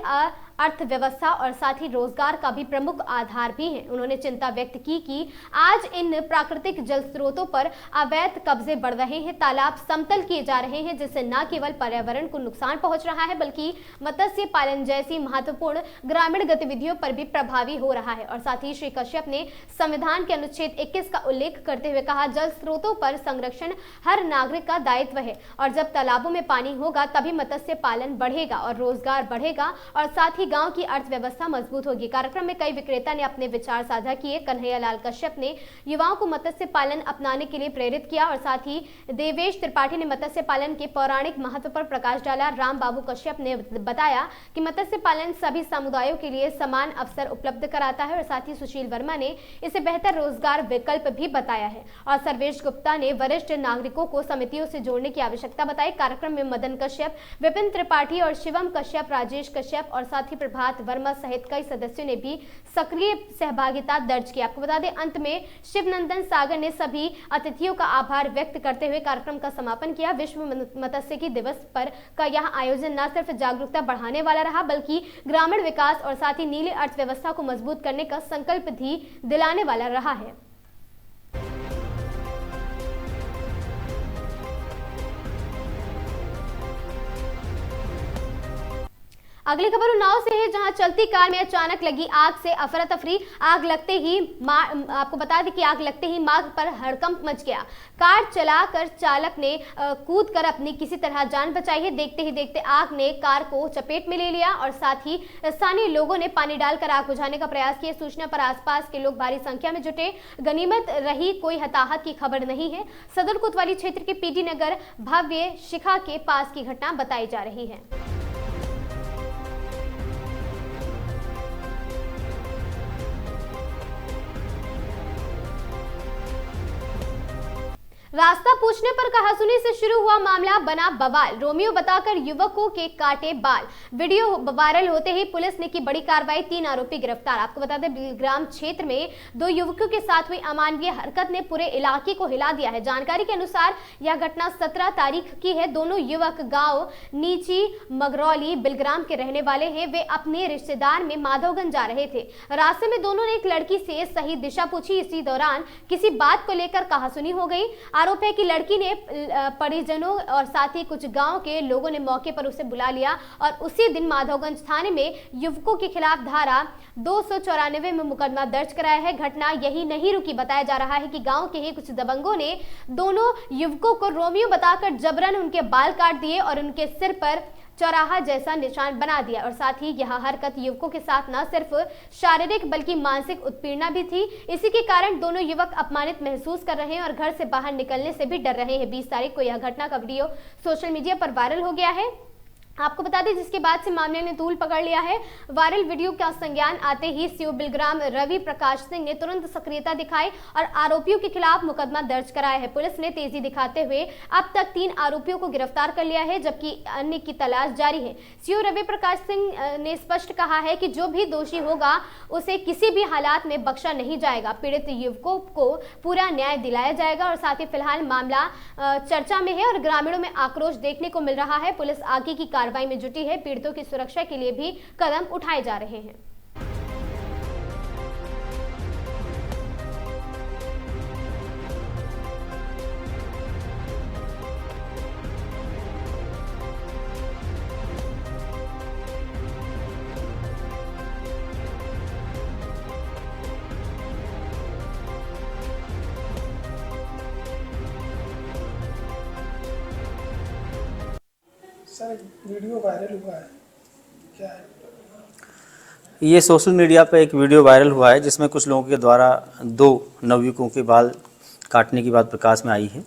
अर्थव्यवस्था और साथ ही रोजगार का भी प्रमुख आधार भी है। उन्होंने चिंता व्यक्त की कि आज इन प्राकृतिक जल स्रोतों पर अवैध कब्जे बढ़ रहे हैं, तालाब समतल किए जा रहे हैं, जिससे न केवल पर्यावरण को नुकसान पहुंच रहा है बल्कि मत्स्य पालन जैसी महत्वपूर्ण ग्रामीण गतिविधियों पर भी प्रभावी हो रहा है। और साथ ही श्री कश्यप ने संविधान के अनुच्छेद 21 का उल्लेख करते हुए कहा, जल स्रोतों पर संरक्षण हर नागरिक का दायित्व है और जब तालाबों में पानी होगा तभी मत्स्य पालन बढ़ेगा और रोजगार बढ़ेगा और साथ ही गांव की अर्थव्यवस्था मजबूत होगी। कार्यक्रम में कई विक्रेता ने अपने विचार साझा किए। कन्हैया लाल कश्यप ने युवाओं को मत्स्य पालन अपनाने के लिए प्रेरित किया और साथ ही देवेश त्रिपाठी ने मत्स्य पालन के पौराणिक महत्व पर प्रकाश डाला। राम बाबू कश्यप ने बताया कि मत्स्य पालन सभी समुदायों के लिए समान अवसर उपलब्ध कराता है और साथ ही सुशील वर्मा ने इसे बेहतर रोजगार विकल्प भी बताया है और सर्वेश गुप्ता ने वरिष्ठ नागरिकों को समितियों से जोड़ने की आवश्यकता बताई। कार्यक्रम में मदन कश्यप, विपिन त्रिपाठी और शिवम कश्यप, राजेश कश्यप और साथ ही प्रभात वर्मा सहित कई सदस्यों ने भी सक्रिय सहभागिता दर्ज की। आपको बता दें, अंत में शिवनंदन सागर ने सभी अतिथियों का आभार व्यक्त करते हुए कार्यक्रम का समापन किया। विश्व मत्स्यिकी दिवस पर का यह आयोजन न सिर्फ जागरूकता बढ़ाने वाला रहा बल्कि ग्रामीण विकास और साथ ही नीली अर्थव्यवस्था को मजबूत करने का संकल्प भी दिलाने वाला रहा है। अगली खबर उन्नाव से है, जहां चलती कार में अचानक लगी आग से अफरा तफरी। आग लगते ही आपको बता दें कि आग लगते ही मार्ग पर हड़कंप मच गया। कार चलाकर चालक ने कूदकर अपनी किसी तरह जान बचाई है। देखते ही देखते आग ने कार को चपेट में ले लिया और साथ ही स्थानीय लोगों ने पानी डालकर आग बुझाने का प्रयास किया। सूचना पर आसपास के लोग भारी संख्या में जुटे। गनीमत रही कोई हताहत की खबर नहीं है। सदर कोतवाली क्षेत्र के पीडी नगर भव्य शिखा के पास की घटना बताई जा रही है। रास्ता पूछने पर कहासुनी से शुरू हुआ मामला बना बवाल। रोमियो बताकर युवकों के काटे बाल। वीडियो वायरल होते ही पुलिस ने की बड़ी कार्रवाई, 3 आरोपी गिरफ्तार। आपको बता दें बिलग्राम क्षेत्र में 2 युवकों के साथ हुई अमानवीय हरकत ने पूरे इलाके को हिला दिया है। जानकारी के अनुसार यह घटना 17 तारीख की है। दोनों युवक गांव नीची मगरौली बिलग्राम के रहने वाले हैं। वे अपने रिश्तेदार में माधवगंज जा रहे थे। रास्ते में दोनों ने एक लड़की से सही दिशा पूछी। इसी दौरान किसी बात को लेकर कहासुनी हो गई। आरोप है कि लड़की ने परिजनों और साथ ही कुछ गांव के लोगों ने मौके पर उसे बुला लिया और उसी दिन माधवगंज थाने में युवकों के खिलाफ धारा 294 में मुकदमा दर्ज कराया है। घटना यही नहीं रुकी। बताया जा रहा है कि गांव के ही कुछ दबंगों ने दोनों युवकों को रोमियो बताकर जबरन उनके बाल काट दिए और उनके सिर पर चौराहा जैसा निशान बना दिया। और साथ ही यह हरकत युवकों के साथ न सिर्फ शारीरिक बल्कि मानसिक उत्पीड़ना भी थी। इसी के कारण दोनों युवक अपमानित महसूस कर रहे हैं और घर से बाहर निकलने से भी डर रहे हैं। 20 तारीख को यह घटना का वीडियो सोशल मीडिया पर वायरल हो गया है। आपको बता दें जिसके बाद से मामले ने तूल पकड़ लिया है। वायरल वीडियो का संज्ञान आते ही सीओ बिलग्राम रवि प्रकाश सिंह ने तुरंत सक्रियता दिखाई और आरोपियों के खिलाफ मुकदमा दर्ज कराया है। पुलिस ने तेजी दिखाते हुए अब तक 3 आरोपियों को गिरफ्तार कर लिया है, जबकि अन्य की तलाश जारी है। सीओ रवि प्रकाश सिंह ने स्पष्ट कहा है कि जो भी दोषी होगा उसे किसी भी हालात में बख्शा नहीं जाएगा। पीड़ित युवकों को पूरा न्याय दिलाया जाएगा। और साथ ही फिलहाल मामला चर्चा में है और ग्रामीणों में आक्रोश देखने को मिल रहा है। पुलिस आगे की कार्रवाई में जुटी है। पीड़ितों की सुरक्षा के लिए भी कदम उठाए जा रहे हैं। सर वीडियो वायरल हुआ है, क्या है? ये सोशल मीडिया पर एक वीडियो वायरल हुआ है जिसमें कुछ लोगों के द्वारा 2 नवयुवकों के बाल काटने की बात प्रकाश में आई है।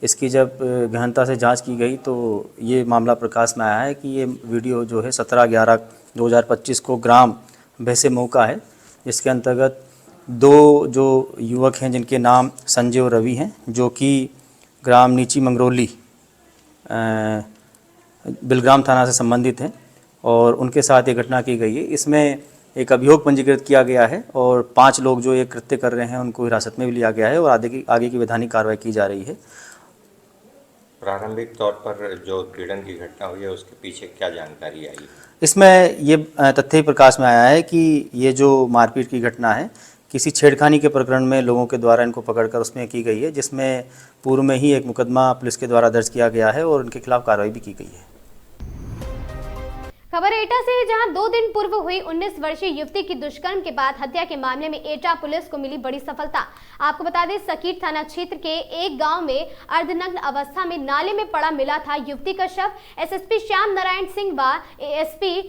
इसकी जब गहनता से जांच की गई तो ये मामला प्रकाश में आया है कि ये वीडियो जो है 17/11/2025 को ग्राम भैसे मऊ का है, जिसके अंतर्गत 2 जो युवक हैं जिनके नाम संजय और रवि हैं, जो कि ग्राम नीची मंगरौली बिलग्राम थाना से संबंधित हैं और उनके साथ ये घटना की गई है। इसमें एक अभियोग पंजीकृत किया गया है और 5 लोग जो ये कृत्य कर रहे हैं उनको हिरासत में भी लिया गया है और आगे की वैधानिक कार्रवाई की जा रही है। प्रारंभिक तौर पर जो पीड़न की घटना हुई है उसके पीछे क्या जानकारी आई? इसमें ये तथ्य प्रकाश में आया है कि ये जो मारपीट की घटना है किसी छेड़खानी के प्रकरण में लोगों के द्वारा इनको पकड़कर उसमें की गई है, जिसमें पूर्व में ही एक मुकदमा पुलिस के द्वारा दर्ज किया गया है और उनके खिलाफ कार्रवाई भी की गई है। खबर एटा से है, जहां 2 दिन पूर्व हुई 19 वर्षीय युवती की दुष्कर्म के बाद हत्या के मामले में एटा पुलिस को मिली बड़ी सफलता। आपको बता दें सकीट थाना क्षेत्र के एक गांव में अर्धनग्न अवस्था में नाले में पड़ा मिला था युवती का शव। एसएसपी श्याम नारायण सिंह व एएसपी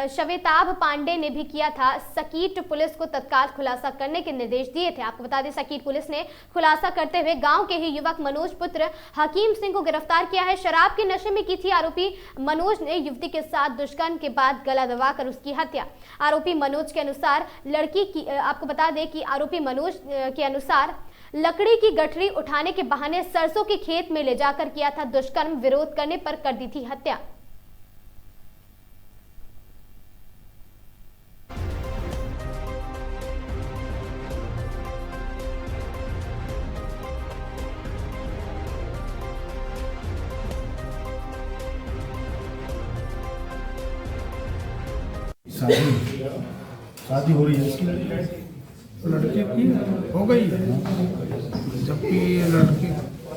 शवेताभ पांडे ने भी किया था। सकीट पुलिस को तत्काल खुलासा करने के निर्देश दिए थे। आपको बता दें सकीट पुलिस ने खुलासा करते हुए गाँव के ही युवक मनोज पुत्र हकीम सिंह को गिरफ्तार किया है। शराब के नशे में की थी आरोपी मनोज ने युवती के साथ दुष्कर्म के बाद गला दबाकर उसकी हत्या। आरोपी मनोज के अनुसार आपको बता दें कि आरोपी मनोज के अनुसार लकड़ी की गठरी उठाने के बहाने सरसों के खेत में ले जाकर किया था दुष्कर्म। विरोध करने पर कर दी थी हत्या। शादी हो रही है इसकी, लड़के की हो गई है, जबकि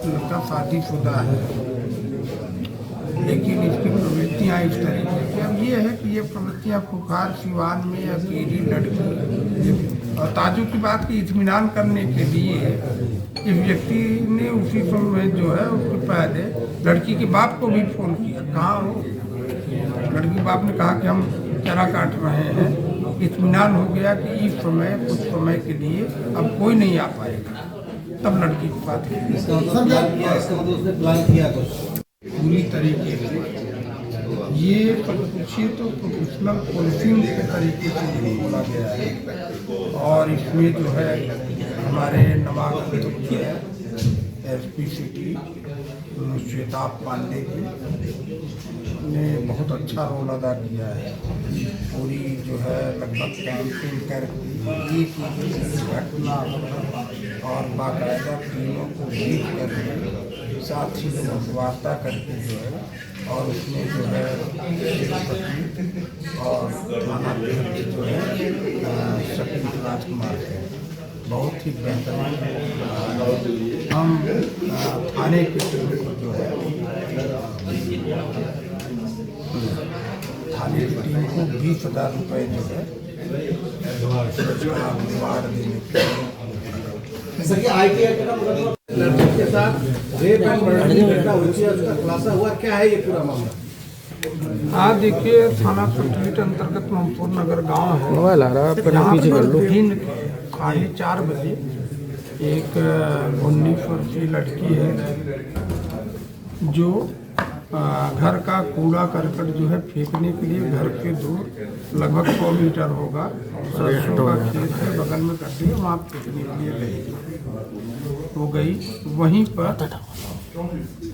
लड़का शादीशुदा है, लेकिन इसकी प्रवृत्तियाँ इस तरीके की। अब ये ये है कि ये प्रवृत्तियाँ खुखार सिवान में अकेली लड़की, और ताजुब की बात की इत्मीनान करने के लिए इस व्यक्ति ने उसी समय जो है उसके पहले लड़की के बाप को भी फोन किया, कहाँ हो। लड़की के बाप ने कहा कि हम चारा काट रहे हैं। इत्मीनान हो गया कि इस समय कुछ समय के लिए अब कोई नहीं आ पाएगा, तब लड़की की बात पूरी तरीके से ये पूछिए तो प्रोफेशनल पॉलिसिंग के तरीके से बोला गया है। और इसमें जो है हमारे नवागत एसपी सिटी श्वेताब पांडे जी ने बहुत अच्छा रोल अदा किया है। पूरी जो है लगभग कैंपिंग करके एक घटना और बाकायदा टीमों को ब्रीफ करके साथ ही वार्ता करके जो है और उसमें जो है और थाना जो है शकील राजकुमार है बहुत ही बेहतरीन। हम थाने के टीम को जो है थाने की टीम को 20,000 रुपये जो है रिवार्ड देने के लड़की के साथ रेप एंड मर्डर की घटना हुई थी, उसका खुलासा हुआ, क्या है ये पूरा मामला? हाँ देखिए, थाना सट्टीट अंतर्गत ममपुर नगर गांव है, जहाँ पर दिन 4:30 बजे एक 19 वर्षीय लड़की है जो घर का कूड़ा करकट जो है फेंकने के लिए घर के दूर लगभग 100 मीटर होगा सरसों का खेत है बगल में करती है, वहाँ फेंकने के लिए गई। वो गई, वहीं पर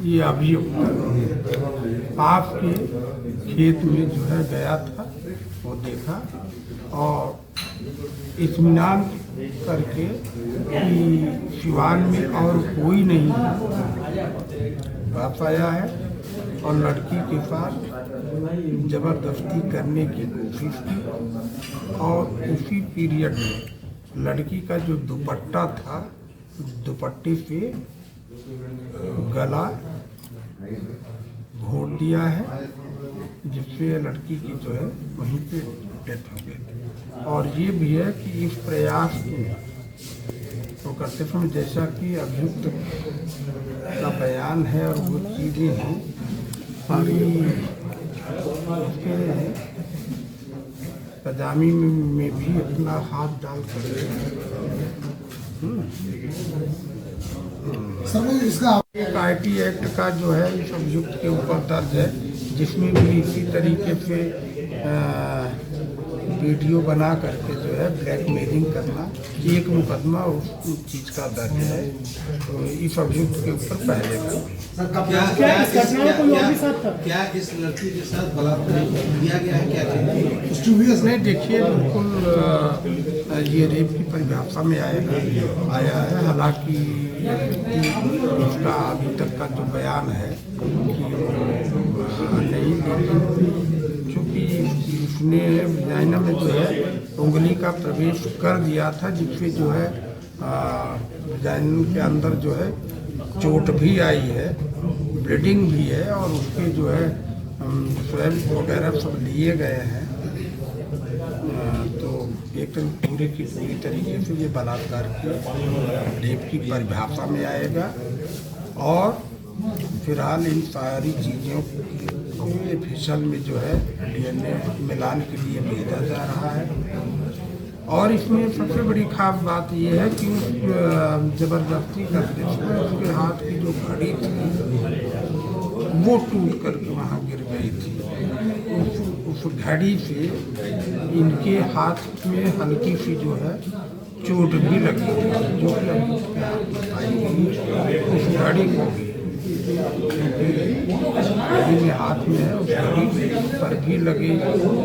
ये अभियुक्त आप के खेत में जो है गया था, वो देखा और इत्मीनान करके कि सिवान में और कोई नहीं वापस आया है और लड़की के साथ जबरदस्ती करने की कोशिश की। और उसी पीरियड में लड़की का जो दुपट्टा था, दुपट्टे से गला घोट दिया है, जिससे लड़की की जो है वहीं पे डेथ हो गई। और ये भी है कि इस प्रयास को करते समय जैसा कि अभियुक्त का बयान है और वो चीज़ें हैं पजामी में भी अपना हाथ डाल कर एक IT एक्ट का जो है इस अभियुक्त के ऊपर दर्ज है, जिसमें भी इसी तरीके से वीडियो बना करके जो है ब्लैकमेलिंग करना, एक मुकदमा उस चीज़ का दर्ज है। तो इस अभियुक्त के ऊपर पहले क्या इस लड़की के साथ बलात्कार किया गया है? क्या नहीं, देखिए बिल्कुल ये रेप की परिभाषा में आया है। हालांकि उसका अभी तक का जो बयान है नहीं, चूँकि उसने वजाइना में जो है उंगली का प्रवेश कर दिया था, जिससे जो है वजाइना के अंदर जो है चोट भी आई है, ब्लीडिंग भी है और उसके जो है स्वयं वगैरह सब लिए गए हैं। तो एक पूरी की पूरी तरीके से ये बलात्कार की रेप की परिभाषा में आएगा। और फिलहाल इन सारी चीज़ों को फिसल में जो है DNA मिलान के लिए भेजा जा रहा है। और इसमें सबसे बड़ी खास बात यह है कि जबरदस्ती करते समय उसके हाथ की जो घड़ी थी वो टूट करके वहाँ गिर गई थी। उस घड़ी से इनके हाथ में हल्की सी जो है चोट भी लगी थी, जो कि अभी उसके हाथ में पाई गई। उस घड़ी को घड़ी में हाथ में है, उस घड़ी पर भी लगे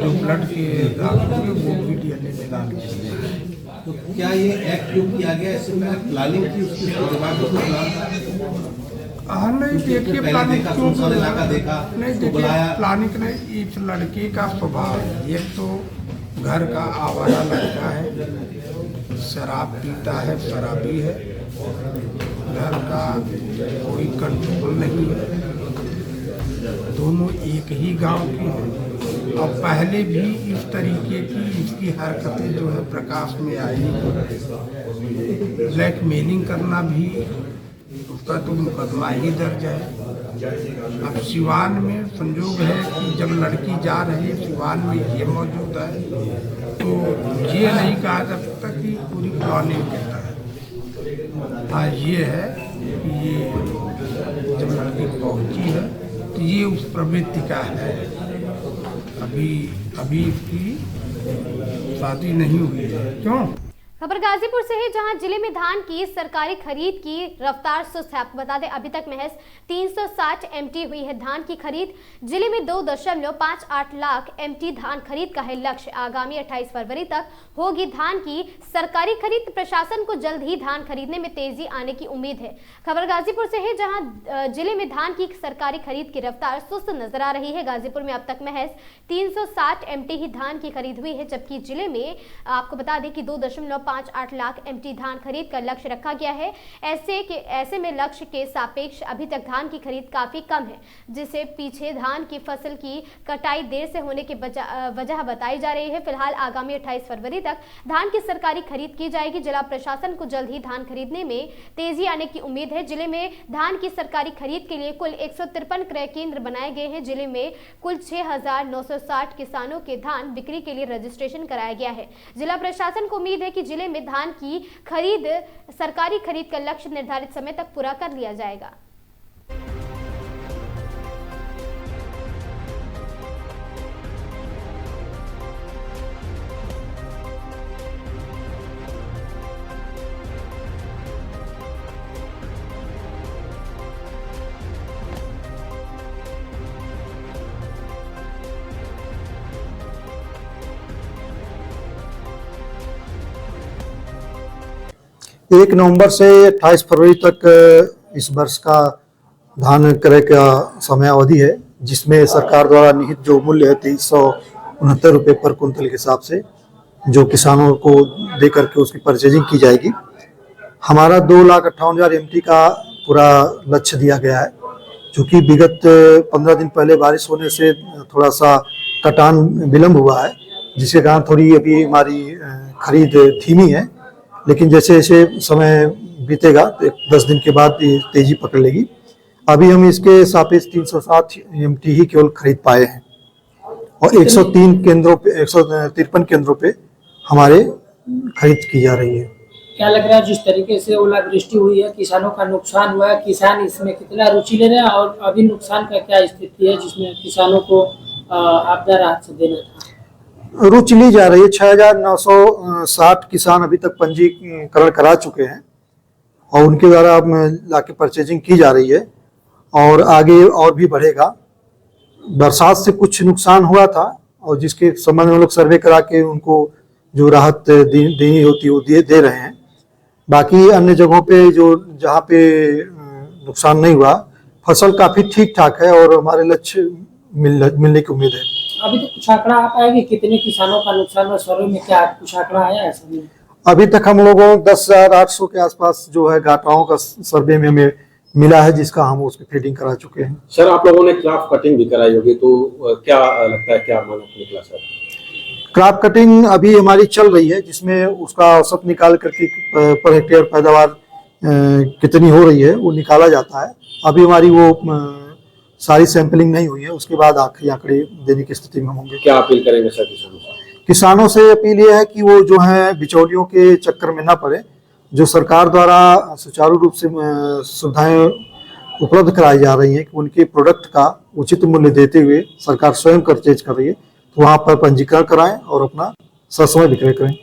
जो ब्लड के दाग थे वो भी DNA मिलान किए। तो क्या ये एक्ट जो किया गया इससे पहले प्लानिंग की उसकी दिमाग में? हाँ नहीं, देखिए प्लानिंग देखा नहीं, देखिए प्लानिंग नहीं, इस लड़के का स्वभाव एक तो घर का आवारा लड़का है, शराब पीता है, शराबी है, घर का कोई कंट्रोल नहीं है, दोनों एक ही गांव के हैं। और पहले भी इस तरीके की इसकी हरकतें जो है प्रकाश में आई। ब्लैकमेलिंग करना भी उसका तो मुकदमा ही दर्ज है। अब सिवान में संजोग है कि जब लड़की जा रही है, सिवान में ये मौजूद है, तो ये नहीं कहा जा सकता कि पूरी प्लानिंग के तहत। हाँ, ये है कि ये जब लड़की पहुंची है तो ये उस प्रवृत्ति का है। अभी इसकी शादी नहीं हुई है। क्यों? खबर गाजीपुर से है, जहां जिले में धान की सरकारी खरीद की रफ्तार सुस्त है। आपको बता दें, अभी तक महज 360 एमटी हुई है धान की खरीद। जिले में 2.58 लाख एमटी धान खरीद का है लक्ष्य। आगामी 28 फरवरी तक होगी धान की सरकारी खरीद। प्रशासन को जल्द ही धान खरीदने में तेजी आने की उम्मीद है। खबर गाजीपुर से है, जहां जिले में धान की सरकारी खरीद की रफ्तार सुस्त नजर आ रही है। गाजीपुर में अब तक महज 360 एमटी ही धान की खरीद हुई है, जबकि जिले में आपको बता दें कि 2.58 लाख एमटी धान खरीद का लक्ष्य रखा गया है। ऐसे में लक्ष्य के सापेक्ष अभी तक धान की खरीद काफी कम है, जिससे पीछे धान की फसल की कटाई देर से होने की वजह बताई जा रही है। फिलहाल आगामी 28 फरवरी तक धान की सरकारी खरीद की जाएगी। जिला प्रशासन को जल्द ही धान खरीदने में तेजी आने की उम्मीद है। जिले में धान की सरकारी खरीद के लिए कुल 153 क्रय केंद्र बनाए गए हैं। जिले में कुल 6,960 किसानों के धान बिक्री के लिए रजिस्ट्रेशन कराया गया है। जिला प्रशासन को उम्मीद है कि जिले में धान की खरीद सरकारी खरीद का लक्ष्य निर्धारित समय तक पूरा कर लिया जाएगा। एक नवंबर से 28 फरवरी तक इस वर्ष का धान क्रय का समय अवधि है, जिसमें सरकार द्वारा निहित जो मूल्य है 2369 रुपये पर कुंतल के हिसाब से जो किसानों को दे करके उसकी परचेजिंग की जाएगी। हमारा 2,58,000 एमटी का पूरा लक्ष्य दिया गया है। चूँकि विगत 15 दिन पहले बारिश होने से थोड़ा सा कटान विलम्ब हुआ है, जिसके कारण थोड़ी अभी हमारी खरीद धीमी है, लेकिन जैसे जैसे समय बीतेगा तो 10 दिन के बाद ये तेजी पकड़ लेगी। अभी हम इसके सापेक्ष 360 एमटी ही केवल खरीद पाए हैं और 153 केंद्रों पे हमारे खरीद की जा रही है। क्या लग रहा है, जिस तरीके से ओलावृष्टि हुई है, किसानों का नुकसान हुआ है, किसान इसमें कितना रुचि ले रहे हैं और अभी नुकसान का क्या स्थिति है जिसमें किसानों को आपदा राहत से देना था? रुचि ली जा रही है। 6,960 किसान अभी तक पंजीकरण करा चुके हैं और उनके द्वारा अब लाके परचेजिंग की जा रही है और आगे और भी बढ़ेगा। बरसात से कुछ नुकसान हुआ था और जिसके संबंध में लोग सर्वे करा के उनको जो राहत देनी होती है वो दे रहे हैं। बाकी अन्य जगहों पे जहाँ पे नुकसान नहीं हुआ, फसल काफी ठीक ठाक है और हमारे लक्ष्य मिलने की उम्मीद है। अभी तो कुछ आंकड़ा आ पाया कि कितने किसानों का नुकसान हुआ, सर्वे में क्या कुछ आंकड़ा आया ऐसा नहीं? अभी तक हम लोगों 10,800 के आसपास जो है घाटाओं का सर्वे में हमें मिला है, जिसका हम उसकी फीडिंग करा चुके हैं। सर, आप लोगों ने क्रॉप कटिंग भी कराई होगी, तो क्या लगता है, क्या मानक निकला सर? क्रॉप कटिंग अभी हमारी चल रही है, जिसमें उसका औसत निकाल करके पर हेक्टेयर पैदावार कितनी हो रही है वो निकाला जाता है। अभी हमारी वो सारी सैंपलिंग नहीं हुई है, उसके बाद आखिरी आंकड़े देने की स्थिति में हम होंगे। क्या अपील करेंगे सर किसानों से? किसानों से अपील ये है कि वो जो है बिचौलियों के चक्कर में ना पड़े। जो सरकार द्वारा सुचारू रूप से सुविधाएं उपलब्ध कराई जा रही हैं कि उनके प्रोडक्ट का उचित मूल्य देते हुए सरकार स्वयं परचेज कर रही है, तो वहाँ पर पंजीकरण कराएं और अपना ससमय विक्रय करें।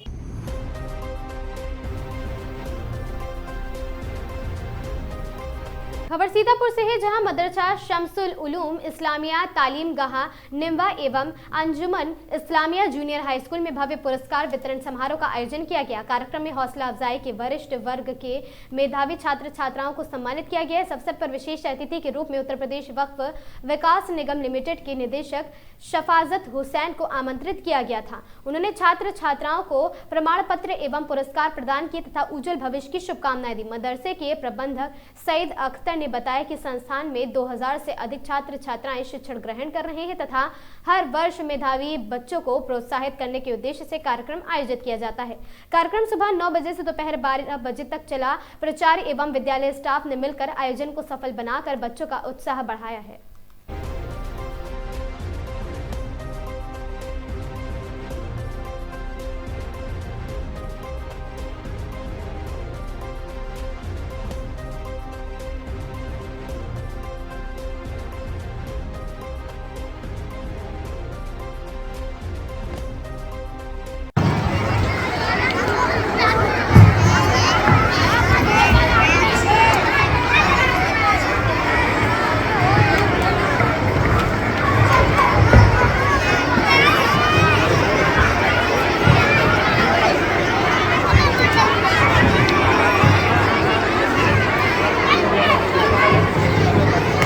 खबर सीतापुर से है, जहां मदरसा शम्सुल उलूम इस्लामिया तालीम गाह निम्बा एवं अंजुमन इस्लामिया जूनियर हाई स्कूल में भव्य पुरस्कार वितरण समारोह का आयोजन किया गया। कार्यक्रम में हौसला अफजाई के वरिष्ठ वर्ग के मेधावी छात्र छात्राओं को सम्मानित किया गया। इस अवसर पर विशेष अतिथि के रूप में उत्तर प्रदेश वक्फ विकास निगम लिमिटेड के निदेशक शफाजत हुसैन को आमंत्रित किया गया था। उन्होंने छात्र छात्राओं को प्रमाण पत्र एवं पुरस्कार प्रदान किए तथा उज्जवल भविष्य की शुभकामनाएं दी। मदरसे के प्रबंधक सईद अख्तर ने बताया बताया कि संस्थान में 2000 से अधिक छात्र छात्राएं शिक्षण ग्रहण कर रहे हैं तथा हर वर्ष मेधावी बच्चों को प्रोत्साहित करने के उद्देश्य से कार्यक्रम आयोजित किया जाता है। कार्यक्रम सुबह 9 बजे से दोपहर 12 बजे तक चला। प्राचार्य एवं विद्यालय स्टाफ ने मिलकर आयोजन को सफल बनाकर बच्चों का उत्साह बढ़ाया है।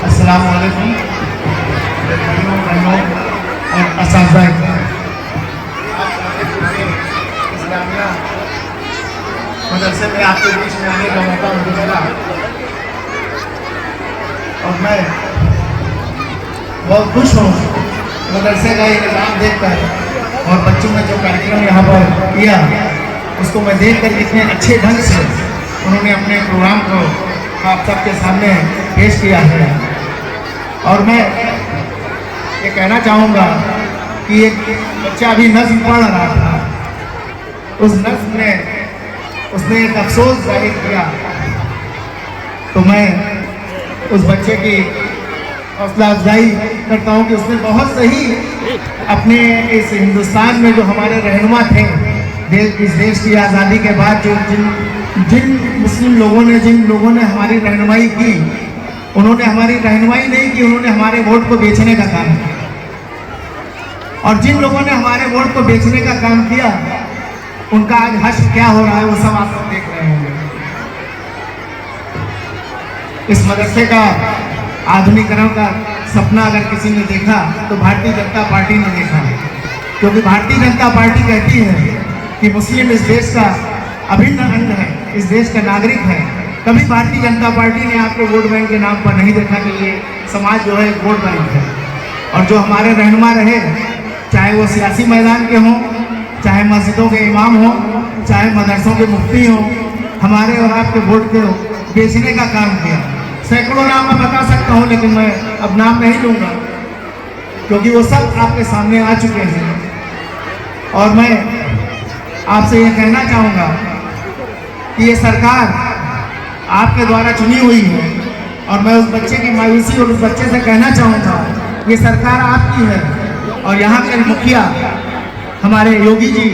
अस्सलामुअलैकुम बहनों और असातिज़ा इस्लामिया मदरसे में आपके बीच में आने का मौका मुझे मिला और मैं बहुत खुश हूँ मदरसे का ये निज़ाम देखकर और बच्चों ने जो कार्यक्रम यहाँ पर किया उसको मैं देखकर कितने अच्छे ढंग से उन्होंने अपने प्रोग्राम को आप सबके सामने पेश किया है। और मैं ये कहना चाहूँगा कि एक बच्चा अभी नज़्म पढ़ रहा था, उस नज़्म में उसने एक अफसोस जाहिर किया, तो मैं उस बच्चे की हौसला अफजाई करता हूँ कि उसने बहुत सही अपने इस हिंदुस्तान में जो हमारे रहनुमा थे इस देश की आज़ादी के बाद जो जिन मुस्लिम लोगों ने हमारी रहनुमाई की, उन्होंने हमारी रहनुमाई नहीं की, उन्होंने हमारे वोट को बेचने का काम किया। और जिन लोगों ने हमारे वोट को बेचने का काम किया उनका आज हश्र क्या हो रहा है वो सब आप देख रहे होंगे। इस मदरसे का आधुनिकीकरण का सपना अगर किसी ने देखा तो भारतीय जनता पार्टी ने देखा, क्योंकि भारतीय जनता पार्टी कहती है कि मुस्लिम इस देश का अभिन्न अंग है, इस देश का नागरिक है। कभी भारतीय जनता पार्टी ने आपके वोट बैंक के नाम पर नहीं देखा कि ये समाज जो है वोट बैंक है। और जो हमारे रहनुमा रहे, चाहे वो सियासी मैदान के हों, चाहे मस्जिदों के इमाम हों, चाहे मदरसों के मुफ्ती हों, हमारे और आपके वोट को बेचने का काम किया। सैकड़ों नाम मैं बता सकता हूँ, लेकिन मैं अब नाम नहीं लूँगा क्योंकि वो सब आपके सामने आ चुके हैं। और मैं आपसे ये कहना चाहूँगा कि ये सरकार आपके द्वारा चुनी हुई है और मैं उस बच्चे की मायूसी और उस बच्चे से कहना चाहूँगा ये सरकार आपकी है और यहाँ के मुखिया हमारे योगी जी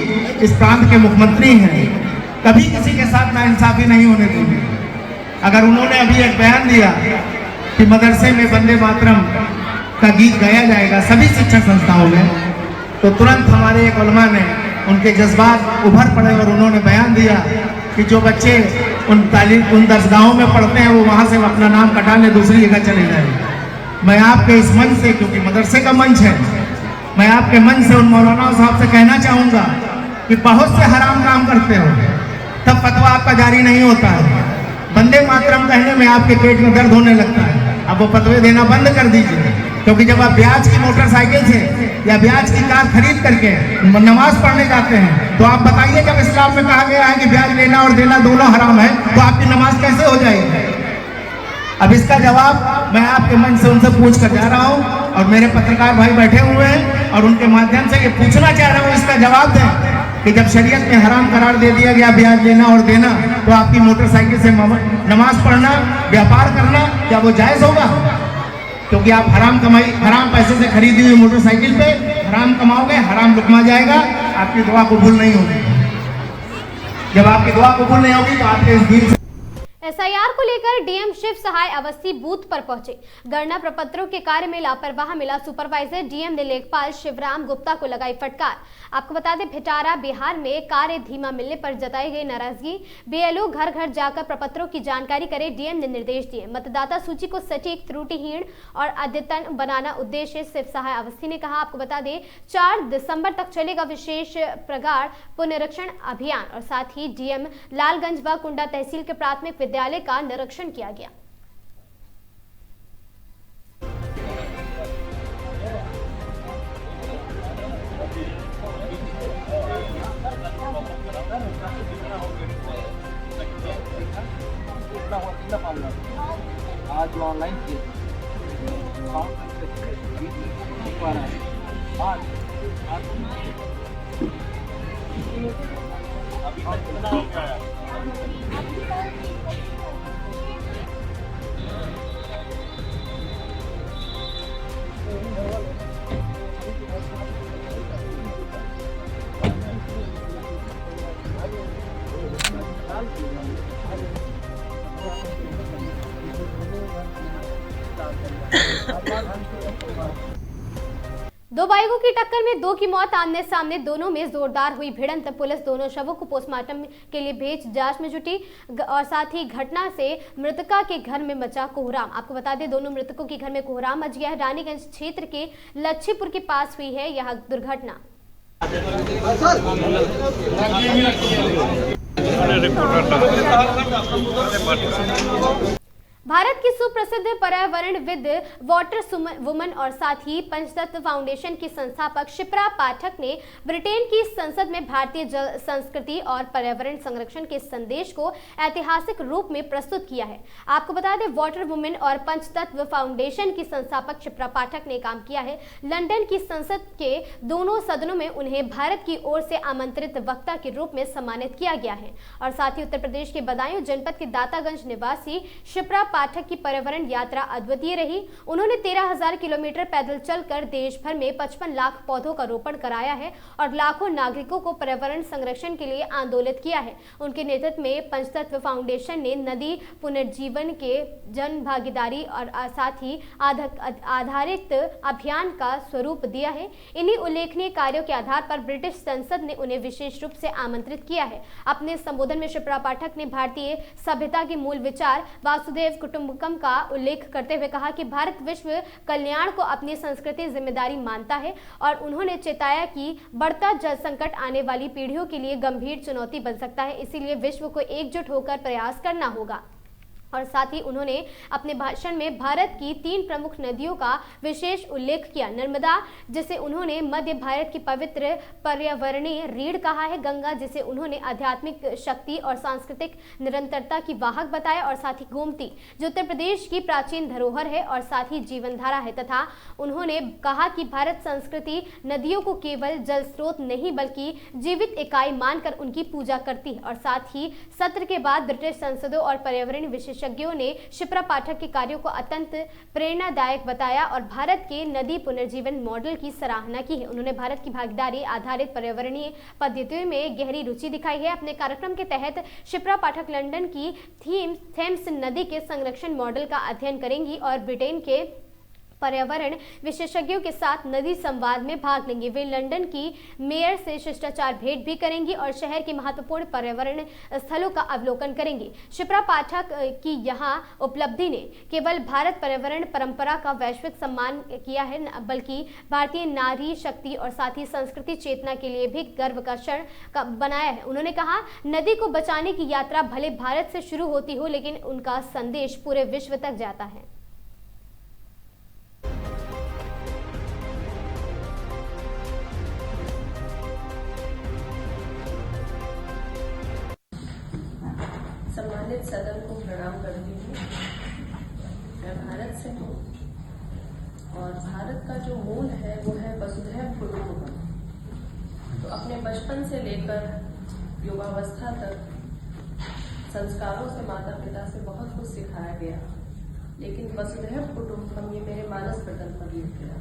इस प्रांत के मुख्यमंत्री हैं। कभी किसी के साथ नाइंसाफी नहीं होने देंगे। अगर उन्होंने अभी एक बयान दिया कि मदरसे में वंदे मातरम का गीत गाया जाएगा सभी शिक्षण संस्थाओं में, तो तुरंत हमारे एक उलमा ने उनके जज्बात उभर पड़े और उन्होंने बयान दिया कि जो बच्चे उन दरसगाहों में पढ़ते हैं वो वहाँ से अपना नाम कटाने दूसरी जगह चले जाए। मैं आपके इस मंच से, क्योंकि मदरसे का मंच है, मैं आपके मंच से उन मौलाना साहब से कहना चाहूँगा कि बहुत से हराम काम करते हो तब फतवा आपका जारी नहीं होता है। वंदे मातरम कहने में आपके पेट में दर्द होने लगता है, अब वो फतवे देना बंद कर दीजिए। क्योंकि जब आप ब्याज की मोटरसाइकिल से या ब्याज की कार खरीद करके नमाज पढ़ने जाते हैं तो आप बताइए, जब इस्लाम में कहा गया है कि ब्याज लेना और देना दोनों हराम है, तो आपकी नमाज कैसे हो जाएगी? अब इसका जवाब मैं आपके मन से उनसे पूछ कर जा रहा हूँ और मेरे पत्रकार भाई बैठे हुए हैं और उनके माध्यम से ये पूछना चाह रहा हूँ, इसका जवाब दें कि जब शरीयत में हराम करार दे दिया गया ब्याज लेना और देना, तो आपकी मोटरसाइकिल से नमाज पढ़ना, व्यापार करना, क्या वो जायज़ होगा? क्योंकि आप हराम पैसे से खरीदी हुई मोटरसाइकिल पे हराम कमाओगे, हराम लुकमा जाएगा, आपकी दुआ कबूल नहीं होगी। जब आपकी दुआ कबूल नहीं होगी तो आपके इस दीन से एसआईआर को लेकर डीएम शिव सहाय अवस्थी बूथ पर पहुंचे। गणना प्रपत्रों के कार्य में लापरवाह मिला सुपरवाइजर डीएम ने लेखपाल शिवराम गुप्ता को लगाई फटकार। आपको बता दें, भिटारा बिहार में कार्य धीमा मिलने पर जताई गई नाराजगी। बीएलओ घर घर जाकर प्रपत्रों की जानकारी करे, डीएम ने निर्देश दिए। मतदाता सूची को सटीक, त्रुटिहीन और अद्यतन बनाना उद्देश्य, शिव सहाय अवस्थी ने कहा। आपको बता दें, 4 दिसंबर तक चलेगा विशेष प्रगाढ़ पुनरीक्षण अभियान और साथ ही डीएम लालगंज व कुंडा तहसील के प्राथमिक विद्यालय का निरीक्षण किया गया। ऑनलाइन किए दो बाइकों की टक्कर में दो की मौत, आमने सामने दोनों में जोरदार हुई भिड़ंत। पुलिस दोनों शवों को पोस्टमार्टम के लिए भेज जांच में जुटी और साथ ही घटना से मृतका के घर में मचा कोहराम। आपको बता दें, दोनों मृतकों के घर में कोहराम मच गया है। रानीगंज क्षेत्र के लच्छीपुर के पास हुई है यह दुर्घटना। भारत की सुप्रसिद्ध पर्यावरणविद, वाटर वुमन और साथ ही पंचतत्व फाउंडेशन की संस्थापक शिप्रा पाठक ने ब्रिटेन की संसद में भारतीय जल संस्कृति और पर्यावरण संरक्षण के संदेश को ऐतिहासिक रूप में प्रस्तुत किया है। आपको बता दें, वाटर वुमन और पंचतत्व फाउंडेशन की संस्थापक शिप्रा पाठक ने काम किया है। लंदन की संसद के दोनों सदनों में उन्हें भारत की ओर से आमंत्रित वक्ता के रूप में सम्मानित किया गया है। और साथ ही उत्तर प्रदेश के बदायूं जनपद के दातागंज निवासी शिप्रा पाठक की पर्यावरण यात्रा अद्वितीय रही। उन्होंने 13,000 किलोमीटर पैदल चलकर देश भर में 55 लाख पौधों का रोपण कराया है और लाखों नागरिकों को पर्यावरण संरक्षण के लिए आंदोलित किया है। उनके नेतृत्व में पंचतत्व फाउंडेशन ने नदी पुनर्जीवन के जन भागीदारी और साथ ही आधारित अभियान का स्वरूप दिया है। इन्हीं उल्लेखनीय कार्यों के आधार पर ब्रिटिश संसद ने उन्हें विशेष रूप से आमंत्रित किया है। अपने संबोधन में शिप्रा पाठक ने भारतीय सभ्यता के मूल विचार वासुदेव कुटुंबकम का उल्लेख करते हुए कहा कि भारत विश्व कल्याण को अपनी संस्कृति जिम्मेदारी मानता है और उन्होंने चेताया कि बढ़ता जल संकट आने वाली पीढ़ियों के लिए गंभीर चुनौती बन सकता है, इसीलिए विश्व को एकजुट होकर प्रयास करना होगा। और साथ ही उन्होंने अपने भाषण में भारत की 3 प्रमुख नदियों का विशेष उल्लेख किया। नर्मदा, जिसे उन्होंने मध्य भारत की पवित्र पर्यावरणीय रीढ़ कहा है। गंगा, जिसे उन्होंने आध्यात्मिक शक्ति और सांस्कृतिक निरंतरता की वाहक बताया। और साथ ही गोमती, जो उत्तर प्रदेश की प्राचीन धरोहर है और साथ ही जीवन धारा है। तथा उन्होंने कहा कि भारत संस्कृति नदियों को केवल जल स्रोत नहीं बल्कि जीवित इकाई मानकर उनकी पूजा करती है। और साथ ही सत्र के बाद ब्रिटिश सांसदों और पर्यावरण विशेषज्ञों ने शिप्रा पाठक के कार्यों को अत्यंत प्रेरणादायक बताया और भारत के नदी पुनर्जीवन मॉडल की सराहना की है। उन्होंने भारत की भागीदारी आधारित पर्यावरणीय पद्धतियों में गहरी रुचि दिखाई है। अपने कार्यक्रम के तहत शिप्रा पाठक लंदन की थेम्स नदी के संरक्षण मॉडल का अध्ययन करेंगी और ब्रिटेन के पर्यावरण विशेषज्ञों के साथ नदी संवाद में भाग लेंगे। वे लंदन की मेयर से शिष्टाचार भेंट भी करेंगी और शहर के महत्वपूर्ण पर्यावरण स्थलों का अवलोकन करेंगी। शिप्रा पाठक की यहां उपलब्धि ने केवल भारत पर्यावरण परंपरा का वैश्विक सम्मान किया है, बल्कि भारतीय नारी शक्ति और साथ ही संस्कृति चेतना के लिए भी गर्व का क्षण बनाया है। उन्होंने कहा, नदी को बचाने की यात्रा भले भारत से शुरू होती हो, लेकिन उनका संदेश पूरे विश्व तक जाता है। सम्मानित सदन को प्रणाम करती हूँ। मैं भारत से हूँ और भारत का जो मूल है वो है वसुधैव कुटुंबकम। तो अपने बचपन से लेकर युवावस्था तक संस्कारों से, माता पिता से बहुत कुछ सिखाया गया, लेकिन वसुधैव कुटुंबकम ये मेरे मानस पटल पर लिख गया,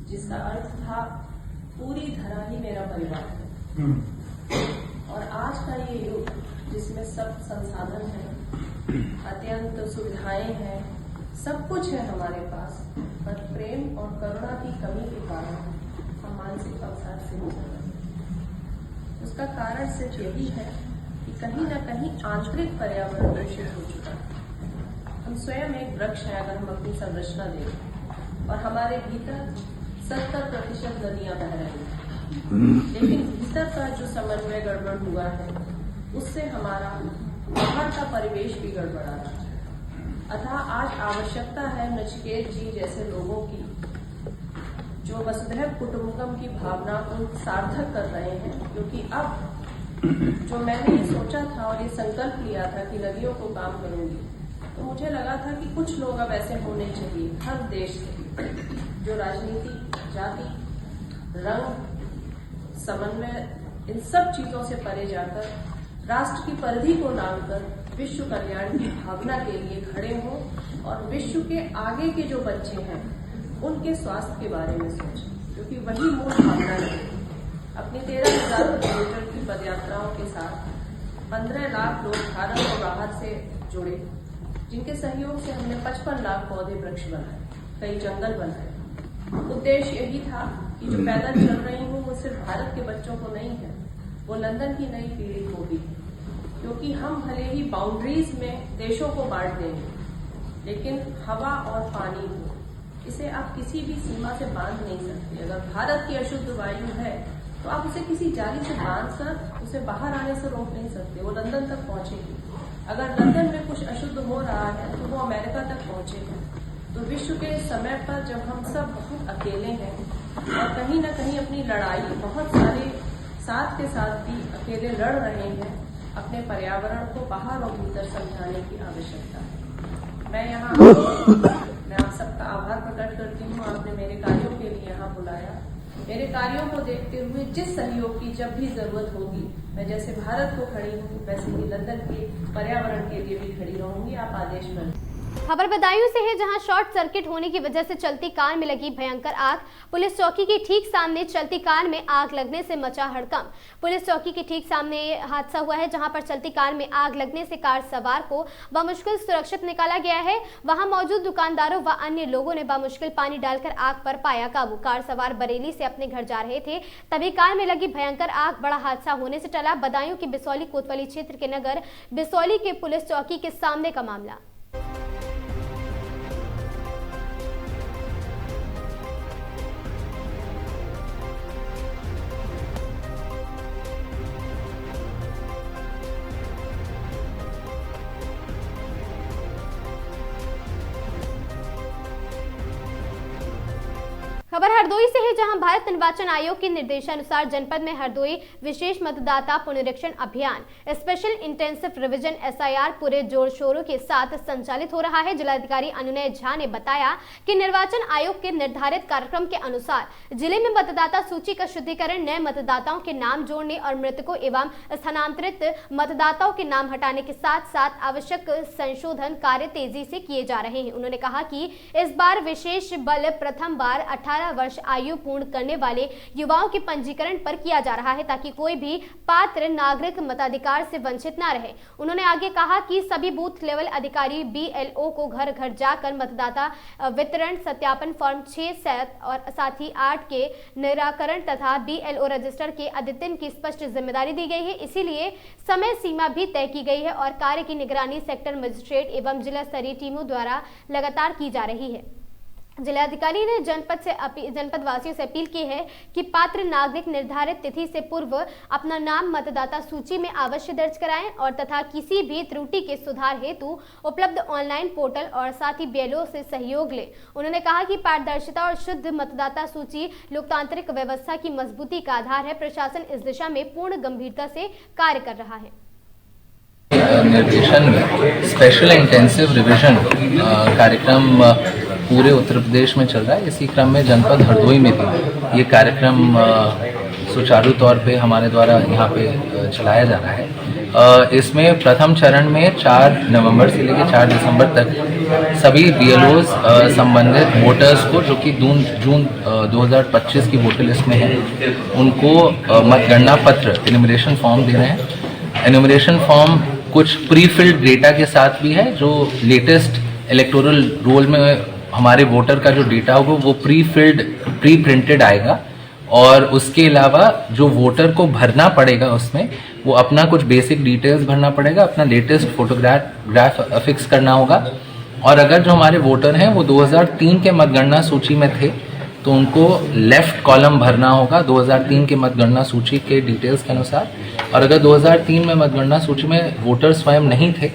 जिसका अर्थ था पूरी धरा ही मेरा परिवार है। और आज का ये युग जिसमें सब संसाधन है, अत्यंत सुविधाएं हैं, सब कुछ है हमारे पास, पर प्रेम और करुणा की कमी के कारण हम मानसिक अवसाद से गुजर रहे हैं। उसका कारण सिर्फ यही है कि कहीं न कहीं आंतरिक पर्यावरण दूषित हो चुका है। हम स्वयं एक वृक्ष है अगर हम अपनी संरचना देखें, और हमारे भीतर 70% नदियां बह रही हैं, लेकिन भीतर का जो समन्वय गड़बड़ हुआ है उससे हमारा बाहर का परिवेश भी गड़बड़ा रहा है। अतः आज आवश्यकता है नचिकेत जी जैसे लोगों की, जो वसुधैव कुटुंबकम की भावना को सार्थक कर रहे हैं। क्योंकि अब जो मैंने ये सोचा था और ये संकल्प लिया था कि नदियों को काम करूंगी, तो मुझे लगा था कि कुछ लोग अब ऐसे होने चाहिए हर देश से जो राजनीति, जाति, रंग, समन्वय, इन सब चीजों से परे जाकर राष्ट्र की परिधि को लांघकर विश्व कल्याण की भावना के लिए खड़े हों और विश्व के आगे के जो बच्चे हैं उनके स्वास्थ्य के बारे में सोचें, क्योंकि वही मूल भावना है। अपनी 13,000 किलोमीटर की पदयात्राओं के साथ 15 लाख लोग भारत और बाहर से जुड़े, जिनके सहयोग से हमने 55 लाख पौधे वृक्ष बनाए, कई जंगल बनाए। उद्देश्य यही था कि जो पैदल चल रही हूँ वो सिर्फ भारत के बच्चों को नहीं है, वो लंदन की नई पीढ़ी को भी, क्योंकि हम भले ही बाउंड्रीज में देशों को बांट देंगे, लेकिन हवा और पानी को, इसे आप किसी भी सीमा से बांध नहीं सकते। अगर भारत की अशुद्ध वायु है तो आप उसे किसी जाली से बांधकर उसे बाहर आने से रोक नहीं सकते, वो लंदन तक पहुंचेगी। अगर लंदन में कुछ अशुद्ध हो रहा है तो वो अमेरिका तक पहुंचेगा। तो विश्व के समय पर जब हम सब बहुत अकेले हैं और कहीं न कहीं अपनी लड़ाई बहुत सारे साथ के साथ भी अकेले लड़ रहे हैं, अपने पर्यावरण को बाहर और भीतर समझाने की आवश्यकता है। मैं आप सबका आभार प्रकट करती हूँ, आपने मेरे कार्यों के लिए यहाँ बुलाया। मेरे कार्यों को देखते हुए जिस सहयोग की जब भी जरूरत होगी, मैं जैसे भारत को खड़ी हूँ वैसे ही लंदन के पर्यावरण के लिए भी खड़ी रहूंगी। आप आदेश करें। खबर बदायूं से है, जहां शॉर्ट सर्किट होने की वजह से चलती कार में लगी भयंकर आग। पुलिस चौकी के ठीक सामने चलती कार में आग लगने से मचा हड़कंप। पुलिस चौकी के ठीक सामने हादसा हुआ है, जहां पर चलती कार में आग लगने से कार सवार को बमुश्किल सुरक्षित निकाला गया है। वहां मौजूद दुकानदारों व अन्य लोगों ने बमुश्किल पानी डालकर आग पर पाया काबू। कार सवार बरेली से अपने घर जा रहे थे, तभी कार में लगी भयंकर आग। बड़ा हादसा होने से टला बदायूं के बिसौली कोतवाली क्षेत्र के नगर बिसौली के पुलिस चौकी के सामने का मामला। खबर हरदोई से है, जहां भारत निर्वाचन आयोग के निर्देशानुसार जनपद में हरदोई विशेष मतदाता पुनरीक्षण अभियान स्पेशल इंटेंसिव रिवीजन SIR पूरे जोर शोरों के साथ संचालित हो रहा है। जिलाधिकारी अनुनय झा ने बताया कि निर्वाचन आयोग के निर्धारित कार्यक्रम के अनुसार जिले में मतदाता सूची का शुद्धिकरण, नए मतदाताओं के नाम जोड़ने और मृतकों एवं स्थानांतरित मतदाताओं के नाम हटाने के साथ साथ आवश्यक संशोधन कार्य तेजी से किए जा रहे हैं। उन्होंने कहा कि इस बार विशेष बल प्रथम बार 18 वर्ष आयु पूर्ण करने वाले युवाओं के पंजीकरण पर किया जा रहा है, ताकि कोई भी पात्र नागरिक मताधिकार से वंचित न रहे। उन्होंने आगे कहा कि सभी बूथ लेवल अधिकारी BLO को घर घर जाकर मतदाता वितरण, सत्यापन फॉर्म 6, 7 और साथ ही 8 के निराकरण तथा BLO रजिस्टर के अद्यतन की स्पष्ट जिम्मेदारी दी गई है। इसीलिए समय सीमा भी तय की गई है और कार्य की निगरानी सेक्टर मजिस्ट्रेट एवं जिला स्तरीय टीमों द्वारा लगातार की जा रही है। जिलाधिकारी ने जनपद वासियों से अपील की है कि पात्र नागरिक निर्धारित तिथि से पूर्व अपना नाम मतदाता सूची में अवश्य दर्ज कराएं और तथा किसी भी त्रुटि के सुधार हेतु उपलब्ध ऑनलाइन पोर्टल और साथ ही BLO से सहयोग लें। उन्होंने कहा कि पारदर्शिता और शुद्ध मतदाता सूची लोकतांत्रिक व्यवस्था की मजबूती का आधार है। प्रशासन इस दिशा में पूर्ण गंभीरता से कार्य कर रहा है। निर्देशन में स्पेशल इंटेंसिव रिवीजन कार्यक्रम पूरे उत्तर प्रदेश में चल रहा है। इसी क्रम में जनपद हरदोई में भी ये कार्यक्रम सुचारू तौर पे हमारे द्वारा यहाँ पे चलाया जा रहा है। इसमें प्रथम चरण में 4 नवंबर से लेकर 4 दिसंबर तक सभी BLOs संबंधित वोटर्स को, जो कि जून 2025 की वोटर लिस्ट में है, उनको मतगणना पत्र एनुमरेशन फॉर्म दे रहे हैं। एनुमरेशन फॉर्म कुछ प्री फिल्ड डेटा के साथ भी है, जो लेटेस्ट इलेक्टोरल रोल में हमारे वोटर का जो डेटा होगा वो प्री प्रिंटेड आएगा। और उसके अलावा जो वोटर को भरना पड़ेगा उसमें वो अपना कुछ बेसिक डिटेल्स भरना पड़ेगा, अपना लेटेस्ट फोटोग्राफ अफिक्स करना होगा। और अगर जो हमारे वोटर हैं वो 2003 के मतगणना सूची में थे तो उनको लेफ्ट कॉलम भरना होगा 2003 के मतगणना सूची के डिटेल्स के अनुसार। और अगर 2003 में मतगणना सूची में वोटर स्वयं नहीं थे,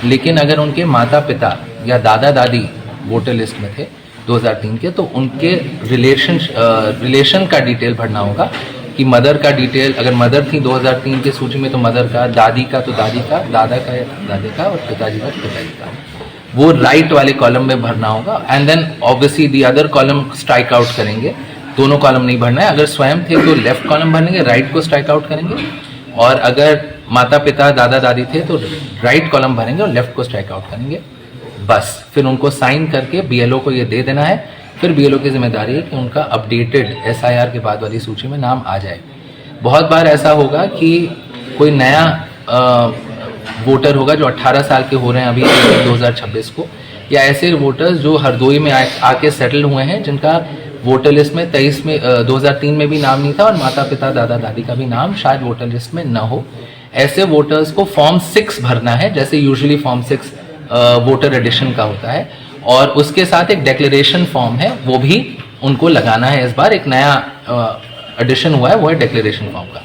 लेकिन अगर उनके माता पिता या दादा दादी वोटर लिस्ट में थे 2003 के, तो उनके रिलेशन का डिटेल भरना होगा कि मदर का डिटेल, अगर मदर थी 2003 के सूची में तो मदर का, दादी का तो दादी का, दादा का या दादे का और पिताजी का पिताजी का। वो राइट वाले कॉलम में भरना होगा and then obviously the other column strike out करेंगे। दोनों कॉलम नहीं भरना है। अगर स्वयं थे तो लेफ्ट कॉलम भरेंगे, राइट को स्ट्राइक आउट करेंगे, और अगर माता पिता दादा दादी थे तो राइट कॉलम भरेंगे और लेफ्ट को स्ट्राइक आउट करेंगे। बस फिर उनको साइन करके बीएलओ को ये दे देना है। फिर बीएलओ की जिम्मेदारी है कि उनका अपडेटेड एसआईआर के बाद वाली सूची में नाम आ जाए। बहुत बार ऐसा होगा कि कोई नया वोटर होगा जो 18 साल के हो रहे हैं अभी 2026 को, या ऐसे वोटर्स जो हरदोई में आके सेटल हुए हैं जिनका वोटर लिस्ट में 2003 में भी नाम नहीं था और माता पिता दादा दादी का भी नाम शायद वोटर लिस्ट में न हो। ऐसे वोटर्स को फॉर्म 6 भरना है, जैसे यूजुअली फॉर्म 6 वोटर एडिशन का होता है, और उसके साथ एक डिक्लेरेशन फॉर्म है वो भी उनको लगाना है। इस बार एक नया एडिशन हुआ है, वो है डिक्लेरेशन फॉर्म का।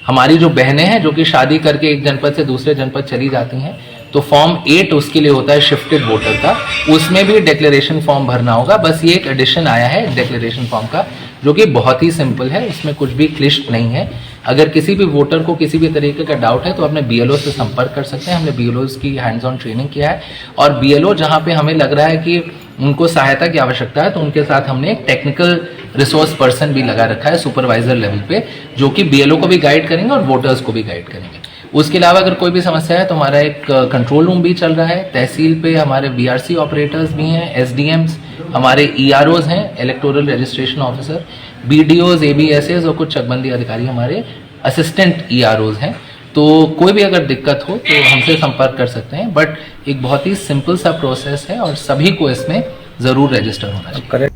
हमारी जो बहनें हैं जो कि शादी करके एक जनपद से दूसरे जनपद चली जाती हैं, तो फॉर्म 8 उसके लिए होता है शिफ्टेड वोटर का, उसमें भी डिक्लेरेशन फॉर्म भरना होगा। बस ये एक एडिशन आया है डिक्लेरेशन फॉर्म का, जो कि बहुत ही सिंपल है, उसमें कुछ भी क्लिष्ट नहीं है। अगर किसी भी वोटर को किसी भी तरीके का डाउट है तो अपने बीएलओ से संपर्क कर सकते हैं। हमने बीएलओ की हैंड्स ऑन ट्रेनिंग किया है, और बीएलओ जहाँ पे हमें लग रहा है कि उनको सहायता की आवश्यकता है तो उनके साथ हमने एक टेक्निकल रिसोर्स पर्सन भी लगा रखा है सुपरवाइजर लेवल पे, जो कि बीएलओ को भी गाइड करेंगे और वोटर्स को भी गाइड करेंगे। उसके अलावा अगर कोई भी समस्या है तो हमारा एक कंट्रोल रूम भी चल रहा है। तहसील पे हमारे बीआरसी ऑपरेटर्स भी हैं, एसडीएम्स, हमारे ईआरओज हैं, इलेक्टोरल रजिस्ट्रेशन ऑफिसर, बीडीओज, एबीएसएस, और कुछ चकबंदी अधिकारी हमारे असिस्टेंट ईआरओज हैं। तो कोई भी अगर दिक्कत हो तो हमसे संपर्क कर सकते हैं। बट एक बहुत ही सिंपल सा प्रोसेस है और सभी को इसमें जरूर रजिस्टर होना चाहिए।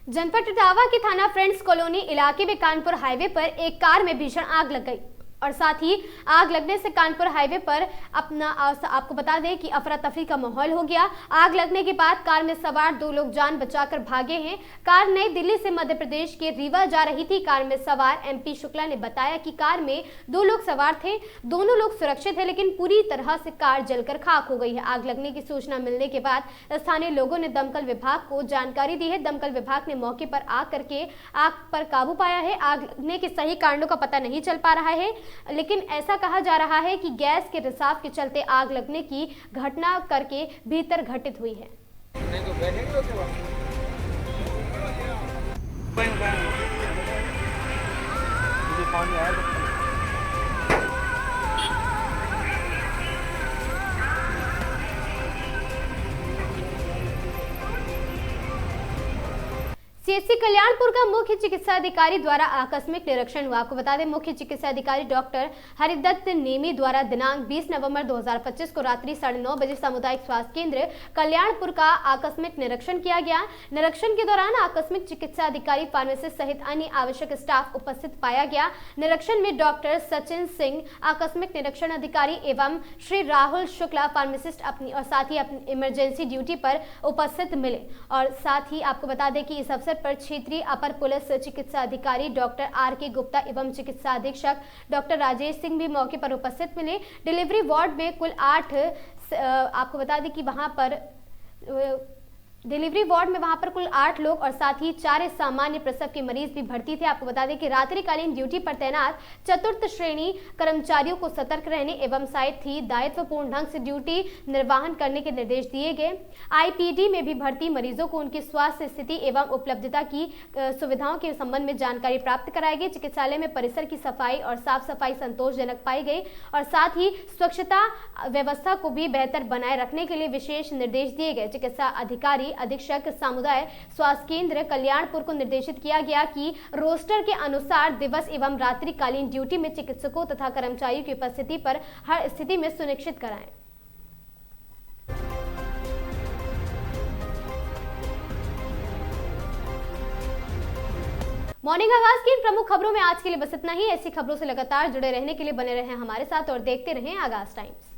जनपद इटावा के थाना फ्रेंड्स कॉलोनी इलाके में कानपुर हाईवे पर एक कार में भीषण आग लग गई, और साथ ही आग लगने से कानपुर हाईवे पर आपको बता दें कि अफरा तफरी का माहौल हो गया। आग लगने के बाद कार में सवार 2 लोग जान बचाकर भागे हैं। कार नई दिल्ली से मध्य प्रदेश के रीवा जा रही थी। कार में सवार एमपी शुक्ला ने बताया कि कार में 2 लोग सवार थे, दोनों लोग सुरक्षित हैं, लेकिन पूरी तरह से कार जलकर खाक हो गई है। आग लगने की सूचना मिलने के बाद स्थानीय लोगों ने दमकल विभाग को जानकारी दी है। दमकल विभाग ने मौके पर आकर आग पर काबू पाया है। आग लगने के सही कारणों का पता नहीं चल पा रहा है, लेकिन ऐसा कहा जा रहा है कि गैस के रिसाव के चलते आग लगने की घटना करके भीतर घटित हुई है। सीएचसी कल्याणपुर का मुख्य चिकित्सा अधिकारी द्वारा आकस्मिक निरीक्षण हुआ। आपको बता दें, मुख्य चिकित्सा अधिकारी डॉक्टर हरिदत्त नेमी द्वारा दिनांक 20 नवंबर 2025 को रात्रि 9:30 बजे सामुदायिक स्वास्थ्य केंद्र कल्याणपुर का आकस्मिक निरीक्षण किया गया। निरीक्षण के दौरान आकस्मिक चिकित्सा अधिकारी, फार्मासिस्ट सहित अन्य आवश्यक स्टाफ उपस्थित पाया गया। निरीक्षण में डॉक्टर सचिन सिंह आकस्मिक निरीक्षण अधिकारी एवं श्री राहुल शुक्ला फार्मासिस्ट अपनी और साथ ही अपनी इमरजेंसी ड्यूटी पर उपस्थित मिले। और साथ ही आपको बता दें कि इस अवसर पर क्षेत्रीय अपर पुलिस चिकित्सा अधिकारी डॉक्टर आर.के. गुप्ता एवं चिकित्सा अधीक्षक डॉक्टर राजेश सिंह भी मौके पर उपस्थित मिले। डिलीवरी वार्ड में कुल 8 आपको बता दें कि वहां पर डिलीवरी वार्ड में कुल 8 लोग और साथ ही 4 सामान्य प्रसव के मरीज भी भर्ती थे। आपको बता दें कि रात्रिकालीन ड्यूटी पर तैनात चतुर्थ श्रेणी कर्मचारियों को सतर्क रहने एवं साथ ही दायित्वपूर्ण ढंग से ड्यूटी निर्वहन करने के निर्देश दिए गए। आईपीडी में भी भर्ती मरीजों को उनकी स्वास्थ्य स्थिति एवं उपलब्धता की सुविधाओं के संबंध में जानकारी प्राप्त कराई गई। चिकित्सालय में परिसर की सफाई और साफ सफाई संतोषजनक पाई गई और साथ ही स्वच्छता व्यवस्था को भी बेहतर बनाए रखने के लिए विशेष निर्देश दिए गए। चिकित्सा अधिकारी अधीक्षक सामुदाय स्वास्थ्य केंद्र कल्याणपुर को निर्देशित किया गया कि रोस्टर के अनुसार दिवस एवं रात्रिकालीन ड्यूटी में चिकित्सकों तथा कर्मचारियों की उपस्थिति पर हर स्थिति में सुनिश्चित कराएं। मॉर्निंग आगाज की इन प्रमुख खबरों में आज के लिए बस इतना ही। ऐसी खबरों से लगातार जुड़े रहने के लिए बने रहें हमारे साथ और देखते रहें आगाज टाइम्स।